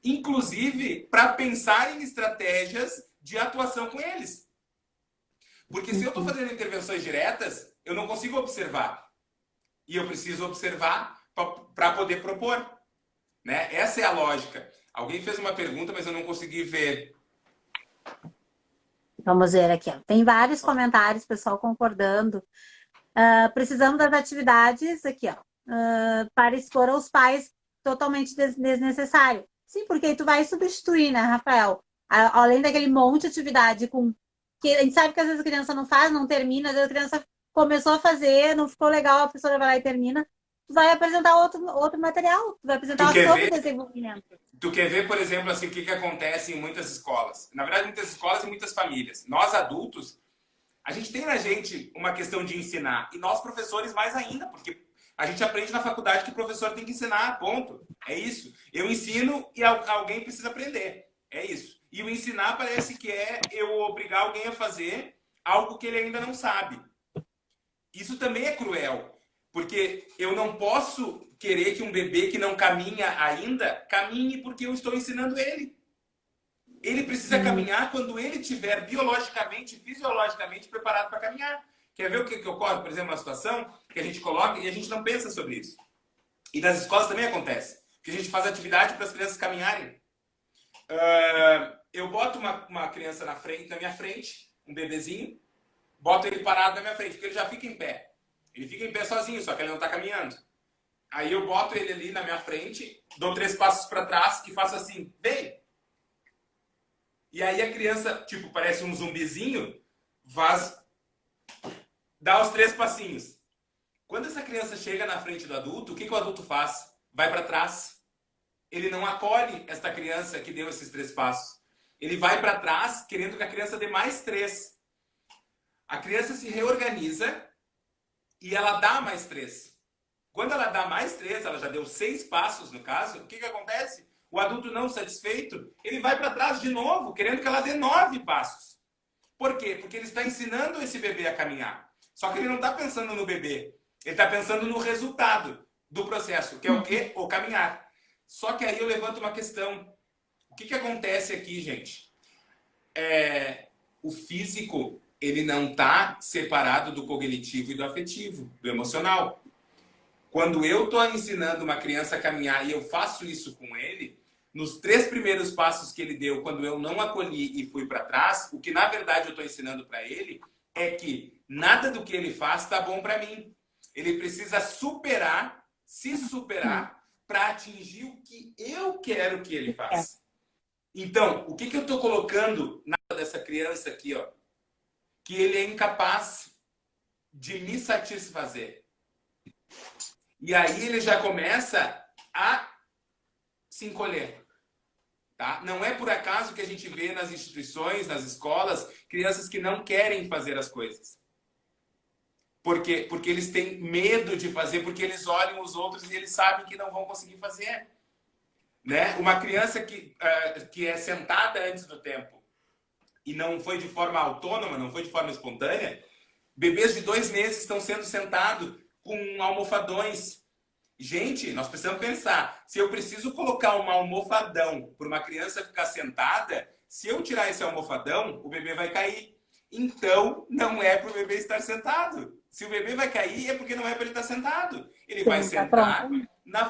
inclusive para pensar em estratégias de atuação com eles. Porque se eu estou fazendo intervenções diretas, eu não consigo observar. E eu preciso observar para poder propor. Né? Essa é a lógica. Alguém fez uma pergunta, mas eu não consegui ver. Vamos ver aqui, ó. Tem vários comentários, pessoal concordando. Precisamos das atividades aqui, ó, para expor aos pais totalmente desnecessário. Sim, porque tu vai substituir, né, Rafael? Além daquele monte de atividade com que a gente sabe que às vezes a criança não faz, não termina, às vezes a criança começou a fazer, não ficou legal, a professora vai lá e termina. Tu vai apresentar outro material, tu vai apresentar sobre desenvolvimento. Tu quer ver, por exemplo, assim, o que acontece em muitas escolas? Na verdade, muitas escolas e muitas famílias. Nós, adultos, a gente tem na gente uma questão de ensinar. E nós, professores, mais ainda, porque a gente aprende na faculdade que o professor tem que ensinar, ponto. É isso. Eu ensino e alguém precisa aprender. É isso. E o ensinar parece que é eu obrigar alguém a fazer algo que ele ainda não sabe. Isso também é cruel. Porque eu não posso querer que um bebê que não caminha ainda, caminhe porque eu estou ensinando ele. Ele precisa caminhar quando ele estiver biologicamente, fisiologicamente preparado para caminhar. Quer ver o que ocorre, por exemplo, uma situação que a gente coloca e a gente não pensa sobre isso. E nas escolas também acontece. Que a gente faz atividade para as crianças caminharem. Eu boto uma criança na minha frente, um bebezinho, boto ele parado na minha frente, porque ele já fica em pé. Ele fica em pé sozinho, só que ele não está caminhando. Aí eu boto ele ali na minha frente, dou 3 passos para trás e faço assim, vem! E aí a criança, tipo, parece um zumbizinho, dá os 3 passinhos. Quando essa criança chega na frente do adulto, o que o adulto faz? Vai para trás. Ele não acolhe esta criança que deu esses 3 passos. Ele vai para trás, querendo que a criança dê mais 3. A criança se reorganiza e ela dá mais 3. Quando ela dá mais 3, ela já deu 6 passos no caso, o que acontece? O adulto não satisfeito, ele vai para trás de novo, querendo que ela dê 9 passos. Por quê? Porque ele está ensinando esse bebê a caminhar. Só que ele não está pensando no bebê, ele está pensando no resultado do processo, que é o quê? O caminhar. Só que aí eu levanto uma questão. O que acontece aqui, gente? O físico, ele não está separado do cognitivo e do afetivo, do emocional. Quando eu estou ensinando uma criança a caminhar e eu faço isso com ele, nos 3 primeiros passos que ele deu, quando eu não acolhi e fui para trás, o que na verdade eu estou ensinando para ele é que nada do que ele faz está bom para mim. Ele precisa se superar para atingir o que eu quero que ele faça. Então, o que eu estou colocando na dessa criança aqui, ó? Que ele é incapaz de me satisfazer. E aí ele já começa a se encolher. Tá? Não é por acaso que a gente vê nas instituições, nas escolas, crianças que não querem fazer as coisas. Por quê? Porque eles têm medo de fazer, porque eles olham os outros e eles sabem que não vão conseguir fazer. Né? Uma criança que é sentada antes do tempo e não foi de forma autônoma, não foi de forma espontânea, bebês de 2 meses estão sendo sentados com almofadões. Gente, nós precisamos pensar. Se eu preciso colocar um almofadão para uma criança ficar sentada, se eu tirar esse almofadão, o bebê vai cair. Então, não é para o bebê estar sentado. Se o bebê vai cair, é porque não é para ele estar sentado. Ele vai sentar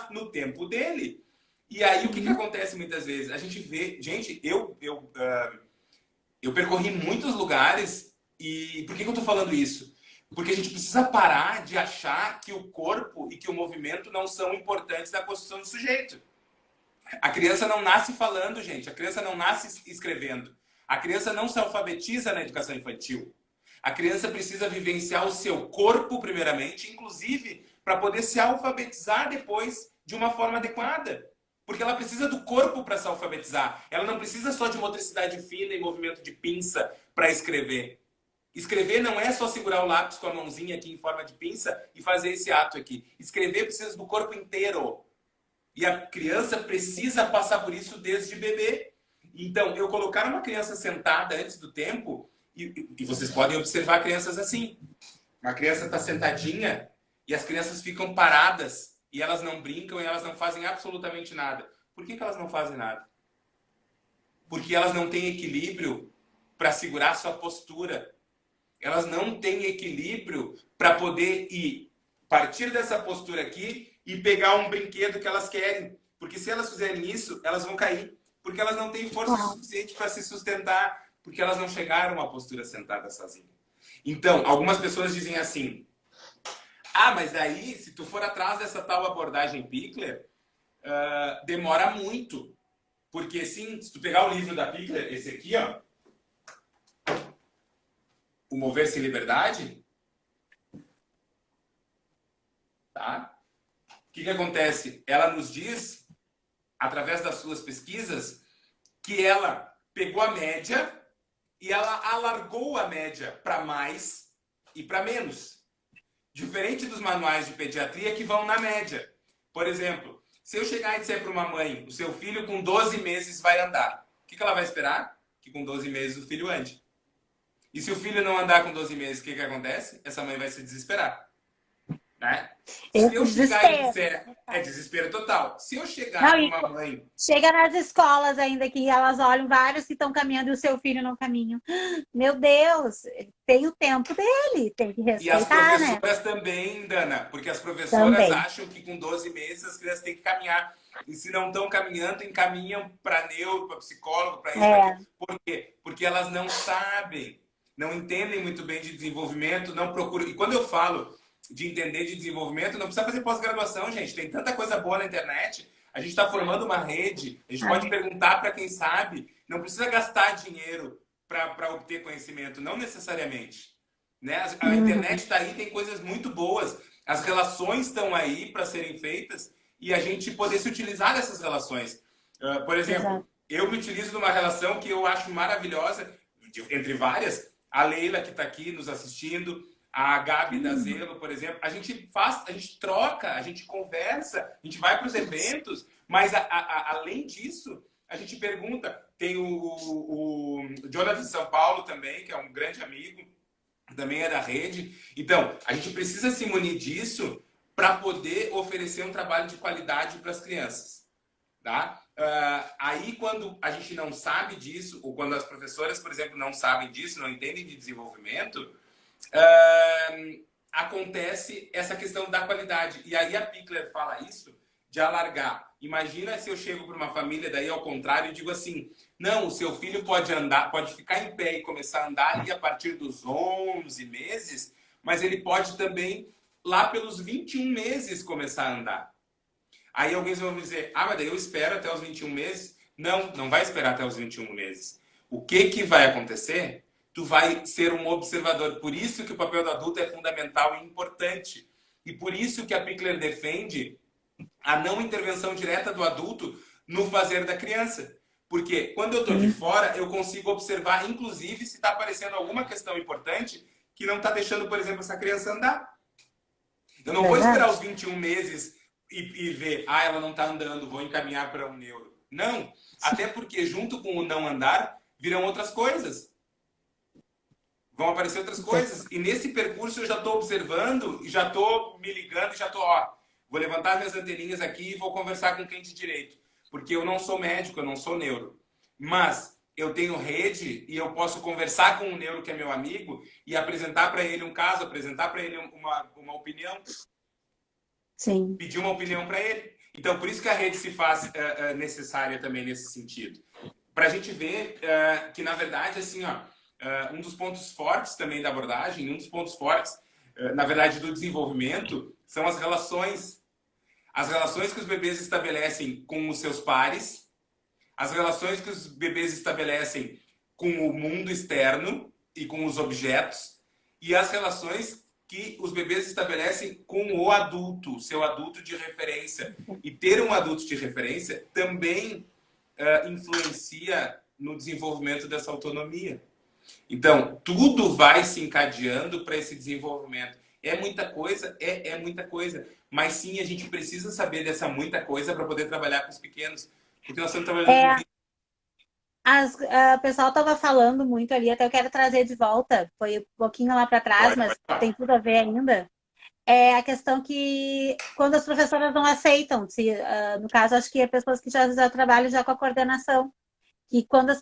no tempo dele. E aí, o que acontece muitas vezes? A gente vê... Gente, eu percorri muitos lugares e... Por que eu estou falando isso? Porque a gente precisa parar de achar que o corpo e que o movimento não são importantes na construção do sujeito. A criança não nasce falando, gente. A criança não nasce escrevendo. A criança não se alfabetiza na educação infantil. A criança precisa vivenciar o seu corpo, primeiramente, inclusive para poder se alfabetizar depois de uma forma adequada. Porque ela precisa do corpo para se alfabetizar. Ela não precisa só de motricidade fina e movimento de pinça para escrever. Escrever não é só segurar o lápis com a mãozinha aqui em forma de pinça e fazer esse ato aqui. Escrever precisa do corpo inteiro. E a criança precisa passar por isso desde bebê. Então, eu colocar uma criança sentada antes do tempo, e vocês podem observar crianças assim. Uma criança está sentadinha e as crianças ficam paradas e elas não brincam e elas não fazem absolutamente nada. Por que elas não fazem nada? Porque elas não têm equilíbrio para segurar sua postura. Elas não têm equilíbrio para poder ir partir dessa postura aqui e pegar um brinquedo que elas querem. Porque se elas fizerem isso, elas vão cair. Porque elas não têm força suficiente para se sustentar. Porque elas não chegaram à postura sentada sozinhas. Então, algumas pessoas dizem assim: ah, mas daí, se tu for atrás dessa tal abordagem Pickler, demora muito. Porque, sim, se tu pegar o livro da Pickler, esse aqui, ó, O Mover-se em Liberdade, tá? O que acontece? Ela nos diz, através das suas pesquisas, que ela pegou a média e ela alargou a média para mais e para menos. Diferente dos manuais de pediatria que vão na média. Por exemplo, se eu chegar e disser para uma mãe, o seu filho com 12 meses vai andar, o que ela vai esperar? Que com 12 meses o filho ande. E se o filho não andar com 12 meses, o que acontece? Essa mãe vai se desesperar. Né? Se eu chegar e disser... É desespero total. Se eu chegar com uma mãe... Chega nas escolas ainda que elas olham vários que estão caminhando e o seu filho não caminha. Meu Deus, tem o tempo dele, tem que respeitar, e as professoras, né? Também, Dana, porque as professoras acham que com 12 meses as crianças têm que caminhar. E se não estão caminhando, encaminham para neuro, para psicólogo, para isso, para aquilo. Por quê? Porque elas não sabem, não entendem muito bem de desenvolvimento, não procuram... E quando eu falo de entender de desenvolvimento, não precisa fazer pós-graduação, gente. Tem tanta coisa boa na internet. A gente está formando uma rede. A gente pode perguntar para quem sabe. Não precisa gastar dinheiro para obter conhecimento. Não necessariamente. Né? A internet está aí, tem coisas muito boas. As relações estão aí para serem feitas e a gente poder se utilizar dessas relações. Por exemplo, eu me utilizo de uma relação que eu acho maravilhosa, entre várias. A Leila, que está aqui nos assistindo, a Gabi da Zelo, por exemplo, a gente troca, a gente conversa, a gente vai para os eventos, mas além disso, a gente pergunta. Tem o Jonathan de São Paulo também, que é um grande amigo, também é da rede. Então, a gente precisa se munir disso para poder oferecer um trabalho de qualidade para as crianças. Tá? Aí, quando a gente não sabe disso, ou quando as professoras, por exemplo, não sabem disso, não entendem de desenvolvimento, acontece essa questão da qualidade. E aí a Pickler fala isso de alargar. Imagina se eu chego para uma família, daí ao contrário, e digo assim: não, o seu filho pode andar, pode ficar em pé e começar a andar ali a partir dos 11 meses, mas ele pode também, lá pelos 21 meses, começar a andar. Aí alguém vai me dizer: ah, mas daí eu espero até os 21 meses. Não, não vai esperar até os 21 meses. O que vai acontecer? Tu vai ser um observador. Por isso que o papel do adulto é fundamental e importante. E por isso que a Pickler defende a não intervenção direta do adulto no fazer da criança. Porque quando eu estou de fora, eu consigo observar, inclusive, se está aparecendo alguma questão importante que não está deixando, por exemplo, essa criança andar. Eu não vou esperar os 21 meses e ver, ah, ela não está andando, vou encaminhar para um neuro. Não. Até porque junto com o não andar, virão outras coisas. Vão aparecer outras coisas. E nesse percurso eu já estou observando, e já estou me ligando, e já estou, vou levantar minhas anteninhas aqui e vou conversar com quem de direito. Porque eu não sou médico, eu não sou neuro. Mas eu tenho rede e eu posso conversar com um neuro que é meu amigo e apresentar para ele um caso, apresentar para ele uma opinião. Sim. Pedir uma opinião para ele. Então, por isso que a rede se faz necessária também nesse sentido. Para a gente ver que, na verdade, assim, um dos pontos fortes também da abordagem, um dos pontos fortes, na verdade, do desenvolvimento, são as relações. As relações que os bebês estabelecem com os seus pares, as relações que os bebês estabelecem com o mundo externo e com os objetos, e as relações que os bebês estabelecem com o adulto, seu adulto de referência. E ter um adulto de referência também influencia no desenvolvimento dessa autonomia. Então, tudo vai se encadeando para esse desenvolvimento. É muita coisa? É muita coisa. Mas sim, a gente precisa saber dessa muita coisa para poder trabalhar com os pequenos. Porque nós estamos trabalhando com... O pessoal estava falando muito ali, até eu quero trazer de volta, foi um pouquinho lá para trás, mas tem tudo a ver ainda. É a questão que quando as professoras não aceitam, no caso, acho que é pessoas que já trabalham já com a coordenação, que quando as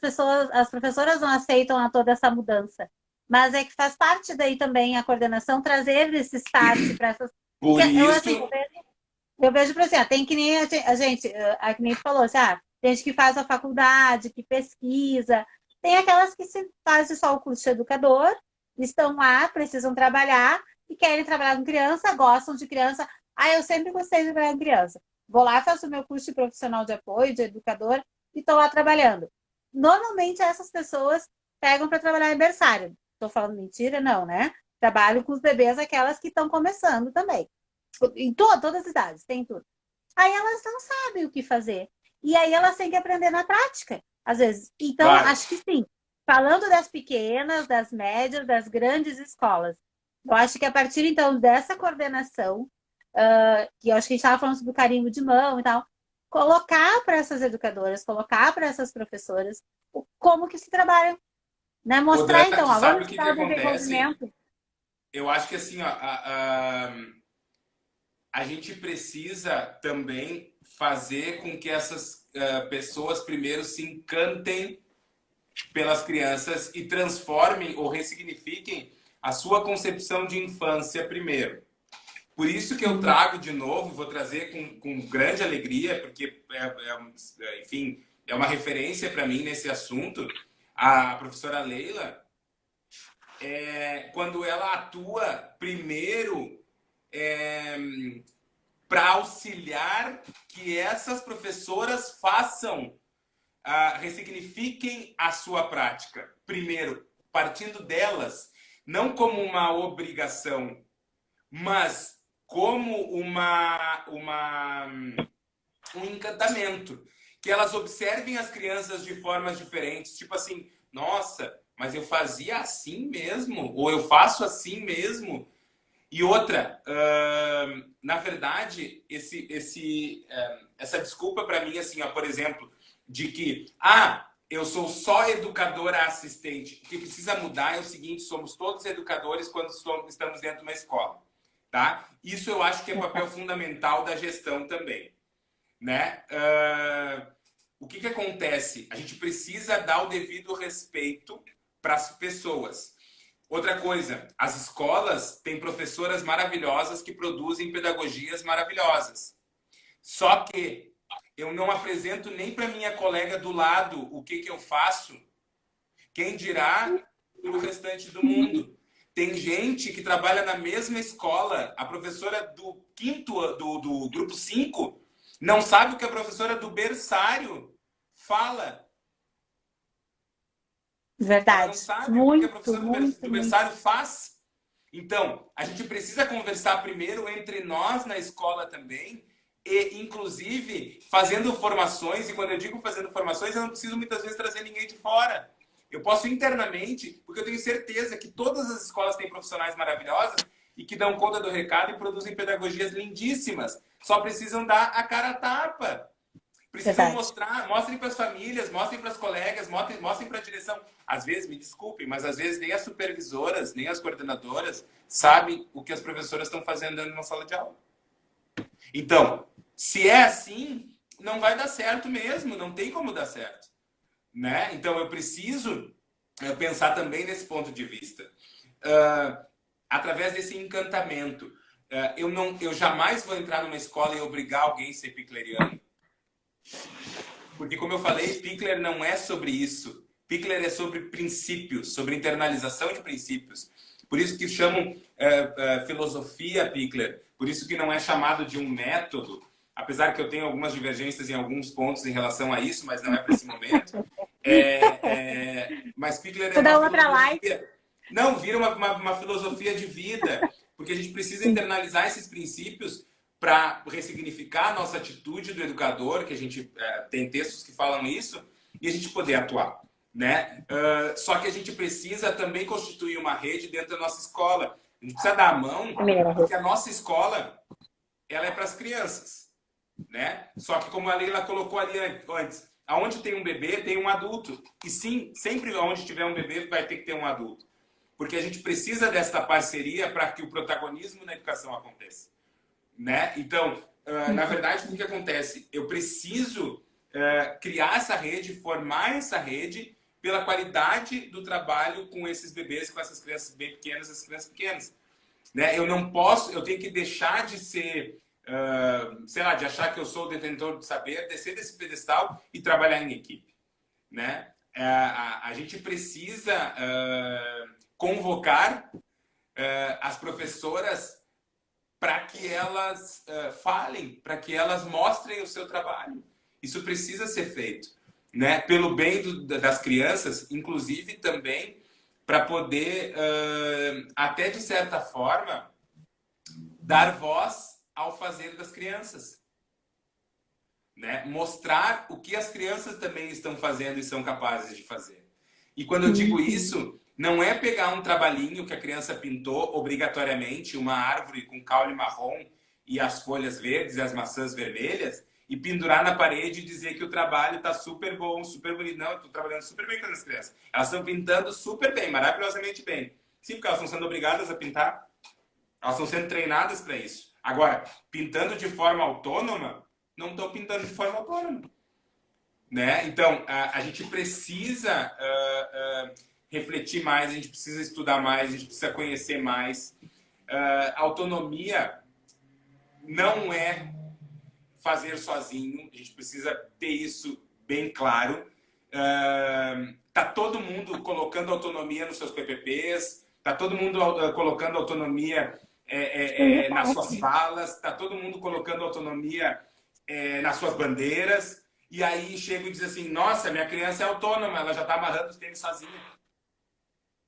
professoras não aceitam toda essa mudança. Mas é que faz parte daí também a coordenação trazer esse start para essas. Por Eu, isso... assim, eu vejo para assim, tem que nem a gente, a que nem falou, assim, tem gente que faz a faculdade, que pesquisa, tem aquelas que se fazem só o curso de educador, estão lá, precisam trabalhar e querem trabalhar com criança, gostam de criança. Eu sempre gostei de trabalhar com criança. Vou lá, faço o meu curso de profissional de apoio, de educador, e estou lá trabalhando. Normalmente essas pessoas pegam para trabalhar em berçário. Estou falando mentira? Não, né? Trabalho com os bebês, aquelas que estão começando também. Em todas as idades, tem tudo. Aí elas não sabem o que fazer. E aí elas têm que aprender na prática, às vezes. Então, Claro. acho que sim. Falando das pequenas, das médias, das grandes escolas, eu acho que a partir, então, dessa coordenação, que eu acho que a gente estava falando sobre o carimbo de mão e tal, colocar para essas educadoras, colocar para essas professoras como que se trabalha. Né? Mostrar, Dana, então, tu sabe vamos o que para o acontece? desenvolvimento. Eu acho que assim, ó, a gente precisa também fazer com que essas pessoas primeiro se encantem pelas crianças e transformem ou ressignifiquem a sua concepção de infância primeiro. Por isso que eu trago de novo, vou trazer com grande alegria, porque, enfim, é uma referência para mim nesse assunto, a professora Leila, quando ela atua primeiro para auxiliar que essas professoras façam, ressignifiquem a sua prática. Primeiro, partindo delas, não como uma obrigação, mas como um encantamento. Que elas observem as crianças de formas diferentes. Tipo assim, nossa, mas eu fazia assim mesmo? Ou eu faço assim mesmo? E outra, na verdade, essa desculpa para mim, assim, ó, por exemplo, de que, eu sou só educadora assistente. O que precisa mudar é o seguinte, somos todos educadores quando estamos dentro de uma escola. Tá? Isso eu acho que é papel fundamental da gestão também. Né? O que acontece? A gente precisa dar o devido respeito para as pessoas. Outra coisa, as escolas têm professoras maravilhosas que produzem pedagogias maravilhosas. Só que eu não apresento nem para minha colega do lado o que eu faço. Quem dirá para o restante do mundo? Tem gente que trabalha na mesma escola, a professora do do grupo 5 não sabe o que a professora do berçário fala. Verdade. Ela não sabe Muito, o que a professora do berçário muito. faz. Então, a gente precisa conversar primeiro entre nós na escola também, e inclusive fazendo formações, e quando eu digo fazendo formações, eu não preciso muitas vezes trazer ninguém de fora. Eu posso internamente, porque eu tenho certeza que todas as escolas têm profissionais maravilhosos e que dão conta do recado e produzem pedagogias lindíssimas. Só precisam dar a cara a tapa. Precisam mostrar, mostrem para as famílias, mostrem para as colegas, mostrem para a direção. Às vezes, me desculpem, mas às vezes nem as supervisoras, nem as coordenadoras sabem o que as professoras estão fazendo dentro de uma sala de aula. Então, se é assim, não vai dar certo mesmo, não tem como dar certo. Né? Então, eu preciso pensar também nesse ponto de vista. Através desse encantamento. Eu jamais vou entrar numa escola e obrigar alguém a ser picleriano. Porque, como eu falei, Pickler não é sobre isso. Pickler é sobre princípios, sobre internalização de princípios. Por isso que chamam filosofia Pickler. Por isso que não é chamado de um método. Apesar que eu tenho algumas divergências em alguns pontos em relação a isso, mas não é para esse momento. Mas Pickler é uma filosofia... Não, vira uma filosofia de vida. Porque a gente precisa Sim. internalizar esses princípios para ressignificar a nossa atitude do educador, que a gente tem textos que falam isso, e a gente poder atuar, né? Só que a gente precisa também constituir uma rede dentro da nossa escola. A gente precisa dar a mão, porque a nossa escola, ela é para as crianças, né? Só que como a Leila colocou ali antes, aonde tem um bebê, tem um adulto. E sim, sempre onde tiver um bebê, vai ter que ter um adulto. Porque a gente precisa desta parceria para que o protagonismo na educação aconteça, né? Então, na verdade, o que acontece? Eu preciso criar essa rede, formar essa rede pela qualidade do trabalho com esses bebês, com essas crianças bem pequenas, essas crianças pequenas, né? Eu não posso, eu tenho que deixar de ser, sei lá, de achar que eu sou o detentor do saber, descer desse pedestal e trabalhar em equipe, né? A gente precisa convocar as professoras para que elas falem, para que elas mostrem o seu trabalho. Isso precisa ser feito, né? Pelo bem das crianças, inclusive também para poder, até de certa forma, dar voz ao fazer das crianças, né? Mostrar o que as crianças também estão fazendo e são capazes de fazer. E quando eu digo isso, não é pegar um trabalhinho que a criança pintou obrigatoriamente, uma árvore com caule marrom e as folhas verdes e as maçãs vermelhas, e pendurar na parede e dizer que o trabalho está super bom, super bonito. Não, eu estou trabalhando super bem com as crianças. Elas estão pintando super bem, maravilhosamente bem. Sim, porque elas estão sendo obrigadas a pintar. Elas estão sendo treinadas para isso. Agora, pintando de forma autônoma, não estão pintando de forma autônoma, né? Então, a gente precisa refletir mais, a gente precisa estudar mais, a gente precisa conhecer mais. Autonomia não é fazer sozinho, a gente precisa ter isso bem claro. Tá todo mundo colocando autonomia nos seus PPPs, tá todo mundo colocando autonomia nas suas falas, tá todo mundo colocando autonomia nas suas bandeiras, e aí chega e diz assim, nossa, minha criança é autônoma, ela já está amarrando os tênis sozinha.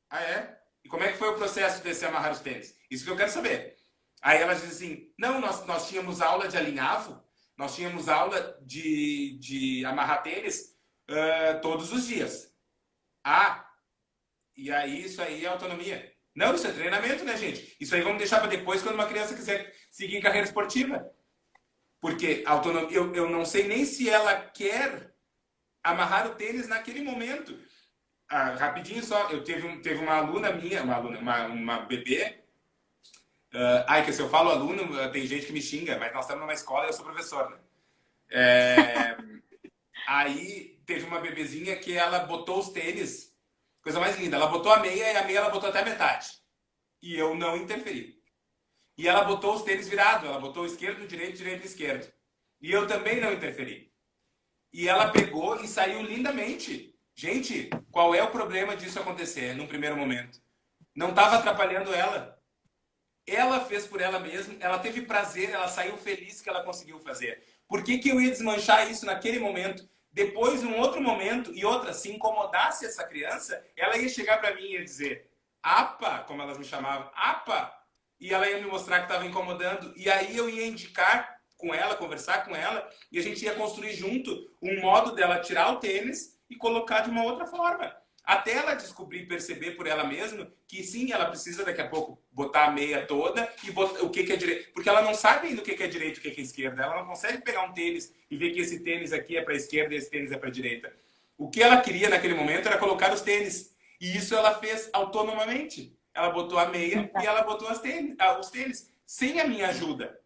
Ah, é? E como é que foi o processo de se amarrar os tênis? Isso que eu quero saber. Aí ela diz assim, não, nós tínhamos aula de alinhavo, nós tínhamos aula de amarrar tênis todos os dias. Ah, e aí isso aí é autonomia. Não, isso é treinamento, né, gente? Isso aí vamos deixar para depois, quando uma criança quiser seguir carreira esportiva. Porque autonomia, eu não sei nem se ela quer amarrar o tênis naquele momento. Rapidinho só, eu teve uma aluna minha, uma bebê. Que se eu falo aluno, tem gente que me xinga, mas nós estamos numa escola e eu sou professor, né? Aí teve uma bebezinha que ela botou os tênis, coisa mais linda, ela botou a meia e a meia ela botou até a metade. E eu não interferi. E ela botou os tênis virados, ela botou o esquerdo no direito, direito no esquerdo. E eu também não interferi. E ela pegou e saiu lindamente. Gente, qual é o problema disso acontecer num primeiro momento? Não estava atrapalhando ela. Ela fez por ela mesma, ela teve prazer, ela saiu feliz que ela conseguiu fazer. Por que eu ia desmanchar isso naquele momento? Depois, num outro momento, e outra, se incomodasse essa criança, ela ia chegar para mim e ia dizer, apa, como elas me chamavam, apa, e ela ia me mostrar que estava incomodando, e aí eu ia indicar com ela, conversar com ela, e a gente ia construir junto um modo dela tirar o tênis e colocar de uma outra forma. Até ela descobrir e perceber por ela mesma que sim, ela precisa daqui a pouco botar a meia toda e botar o que é direito. Porque ela não sabe ainda o que é direito e o que é esquerda. Ela não consegue pegar um tênis e ver que esse tênis aqui é para a esquerda e esse tênis é para a direita. O que ela queria naquele momento era colocar os tênis. E isso ela fez autonomamente. Ela botou a meia e ela botou os tênis sem a minha ajuda.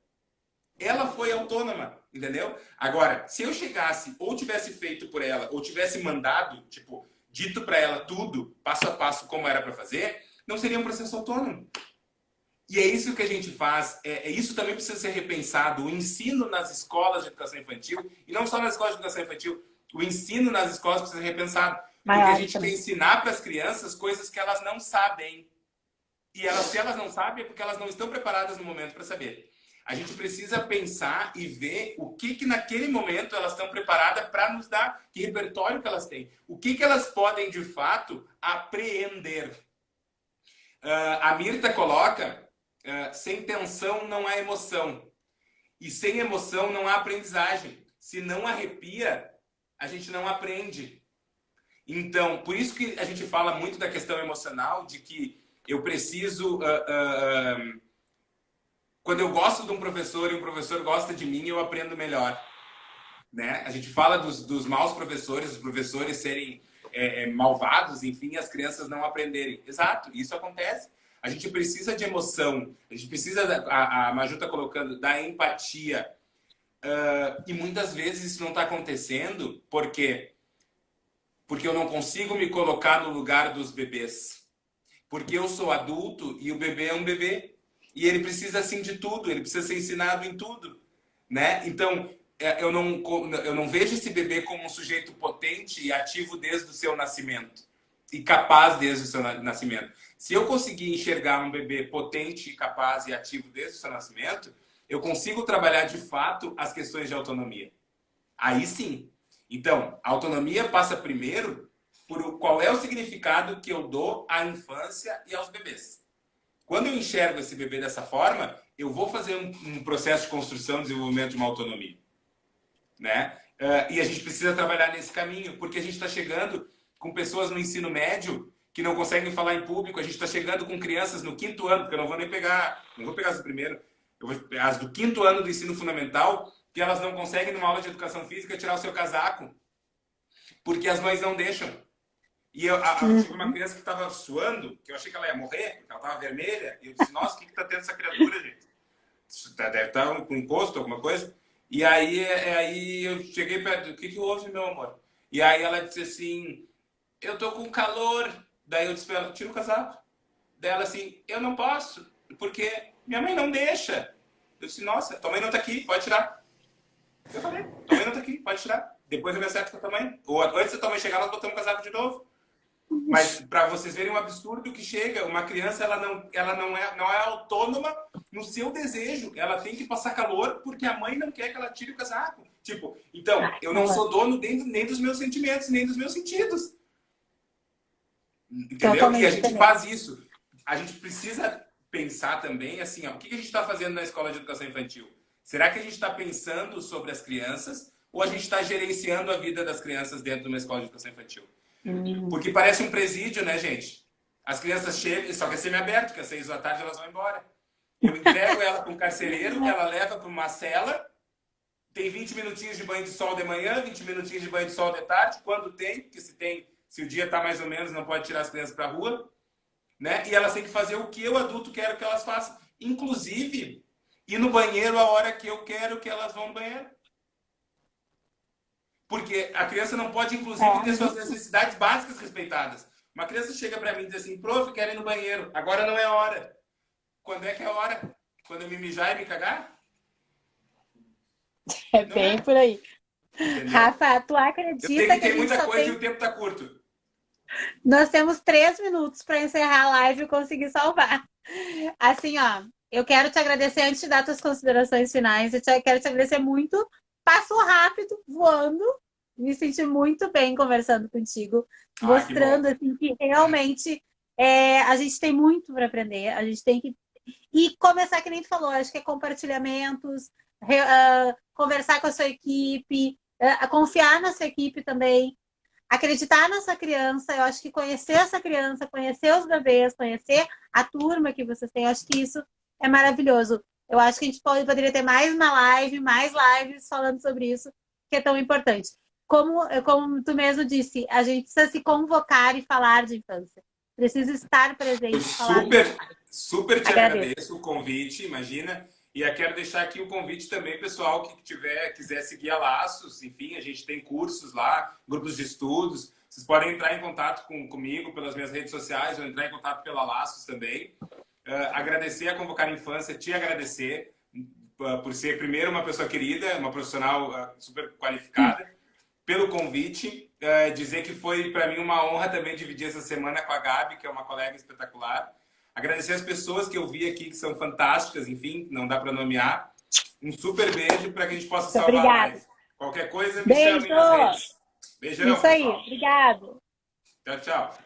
Ela foi autônoma, entendeu? Agora, se eu chegasse ou tivesse feito por ela ou tivesse mandado, tipo, dito para ela tudo, passo a passo, como era para fazer, não seria um processo autônomo. E é isso que a gente faz, isso também precisa ser repensado. O ensino nas escolas de educação infantil, e não só nas escolas de educação infantil, o ensino nas escolas precisa ser repensado. Porque a gente quer ensinar para as crianças coisas que elas não sabem. E se elas não sabem, é porque elas não estão preparadas no momento para saber. A gente precisa pensar e ver o que naquele momento elas estão preparadas para nos dar, que repertório que elas têm. O que elas podem, de fato, apreender. A Mirta coloca sem tensão não há emoção. E sem emoção não há aprendizagem. Se não arrepia, a gente não aprende. Então, por isso que a gente fala muito da questão emocional, de que eu preciso... quando eu gosto de um professor e um professor gosta de mim, eu aprendo melhor. Né? A gente fala dos maus professores, os professores serem malvados, enfim, as crianças não aprenderem. Exato, isso acontece. A gente precisa de emoção, a gente precisa, a Maju está colocando, da empatia. E muitas vezes isso não está acontecendo porque eu não consigo me colocar no lugar dos bebês. Porque eu sou adulto e o bebê é um bebê. E ele precisa, assim, de tudo, ele precisa ser ensinado em tudo. Né? Então, eu não vejo esse bebê como um sujeito potente e ativo desde o seu nascimento. E capaz desde o seu nascimento. Se eu conseguir enxergar um bebê potente, capaz e ativo desde o seu nascimento, eu consigo trabalhar de fato as questões de autonomia. Aí sim. Então, a autonomia passa primeiro por qual é o significado que eu dou à infância e aos bebês. Quando eu enxergo esse bebê dessa forma, eu vou fazer um processo de construção e desenvolvimento de uma autonomia. Né? E a gente precisa trabalhar nesse caminho, porque a gente está chegando com pessoas no ensino médio que não conseguem falar em público, a gente está chegando com crianças no 5º ano, porque eu não vou nem pegar, não vou pegar as do primeiro, eu vou pegar as do 5º ano do ensino fundamental, que elas não conseguem, numa aula de educação física, tirar o seu casaco, porque as mães não deixam. E eu tive uma criança que estava suando, que eu achei que ela ia morrer, porque ela estava vermelha, e eu disse, nossa, o que está tendo essa criatura, gente? Deve estar com encosto, alguma coisa. E aí eu cheguei perto, o que houve, meu amor? E aí ela disse assim, eu tô com calor. Daí eu disse pra ela, tira o casaco. Daí ela assim, eu não posso, porque minha mãe não deixa. Eu disse, nossa, tua mãe não tá aqui, pode tirar. Eu falei, tua mãe não tá aqui, pode tirar. Depois eu me acerto com a tua mãe. Ou antes da tua mãe chegar, nós botamos o casaco de novo. Mas para vocês verem o absurdo que chega, uma criança ela não é autônoma no seu desejo. Ela tem que passar calor porque a mãe não quer que ela tire o casaco. Tipo, então, eu não sou dono nem dos meus sentimentos, nem dos meus sentidos. Entendeu? E a gente faz isso. A gente precisa pensar também, assim, ó, o que a gente está fazendo na escola de educação infantil? Será que a gente está pensando sobre as crianças ou a gente está gerenciando a vida das crianças dentro de uma escola de educação infantil? Porque parece um presídio, né, gente? As crianças chegam, só que é semi-aberto, que às 6 da tarde elas vão embora. Eu entrego ela para um carcereiro, ela leva para uma cela, tem 20 minutinhos de banho de sol de manhã, 20 minutinhos de banho de sol de tarde, quando tem, porque se o dia está mais ou menos, não pode tirar as crianças para a rua, né? E elas têm que fazer o que eu, adulto, quero que elas façam. Inclusive, ir no banheiro a hora que eu quero que elas vão no banheiro. Porque a criança não pode, inclusive, ter suas necessidades básicas respeitadas. Uma criança chega para mim e diz assim, prof, quero ir no banheiro. Agora não é hora. Quando é que é hora? Quando eu me mijar e me cagar? É não bem por aí. Entendeu? Rafa, tu acredita eu sei que tem muita coisa e o tempo está curto. Nós temos 3 minutos para encerrar a live e conseguir salvar. Assim, ó, eu quero te agradecer antes de dar tuas considerações finais. Quero te agradecer muito. Passo rápido, voando. Me senti muito bem conversando contigo, mostrando assim, que realmente a gente tem muito para aprender. A gente tem que. E começar, que nem tu falou, acho que é compartilhamentos, conversar com a sua equipe, confiar na sua equipe também. Acreditar nessa criança, eu acho que conhecer essa criança, conhecer os bebês, conhecer a turma que vocês têm, eu acho que isso é maravilhoso. Eu acho que a gente poderia ter mais uma live, mais lives falando sobre isso, que é tão importante. Como tu mesmo disse, a gente precisa se convocar e falar de infância. Precisa estar presente. Super te agradeço o convite, imagina. E eu quero deixar aqui o convite também, pessoal, que quiser seguir a Laços, enfim, a gente tem cursos lá, grupos de estudos. Vocês podem entrar em contato comigo pelas minhas redes sociais ou entrar em contato pela Laços também. Agradecer a Convocar Infância, te agradecer por ser, primeiro, uma pessoa querida, uma profissional super qualificada, pelo convite. Dizer que foi, para mim, uma honra também dividir essa semana com a Gabi, que é uma colega espetacular. Agradecer as pessoas que eu vi aqui, que são fantásticas, enfim, não dá para nomear. Um super beijo para que a gente possa salvar a live. Qualquer coisa, me chame nas redes. Beijão, isso aí, pessoal. obrigado. Tchau, tchau.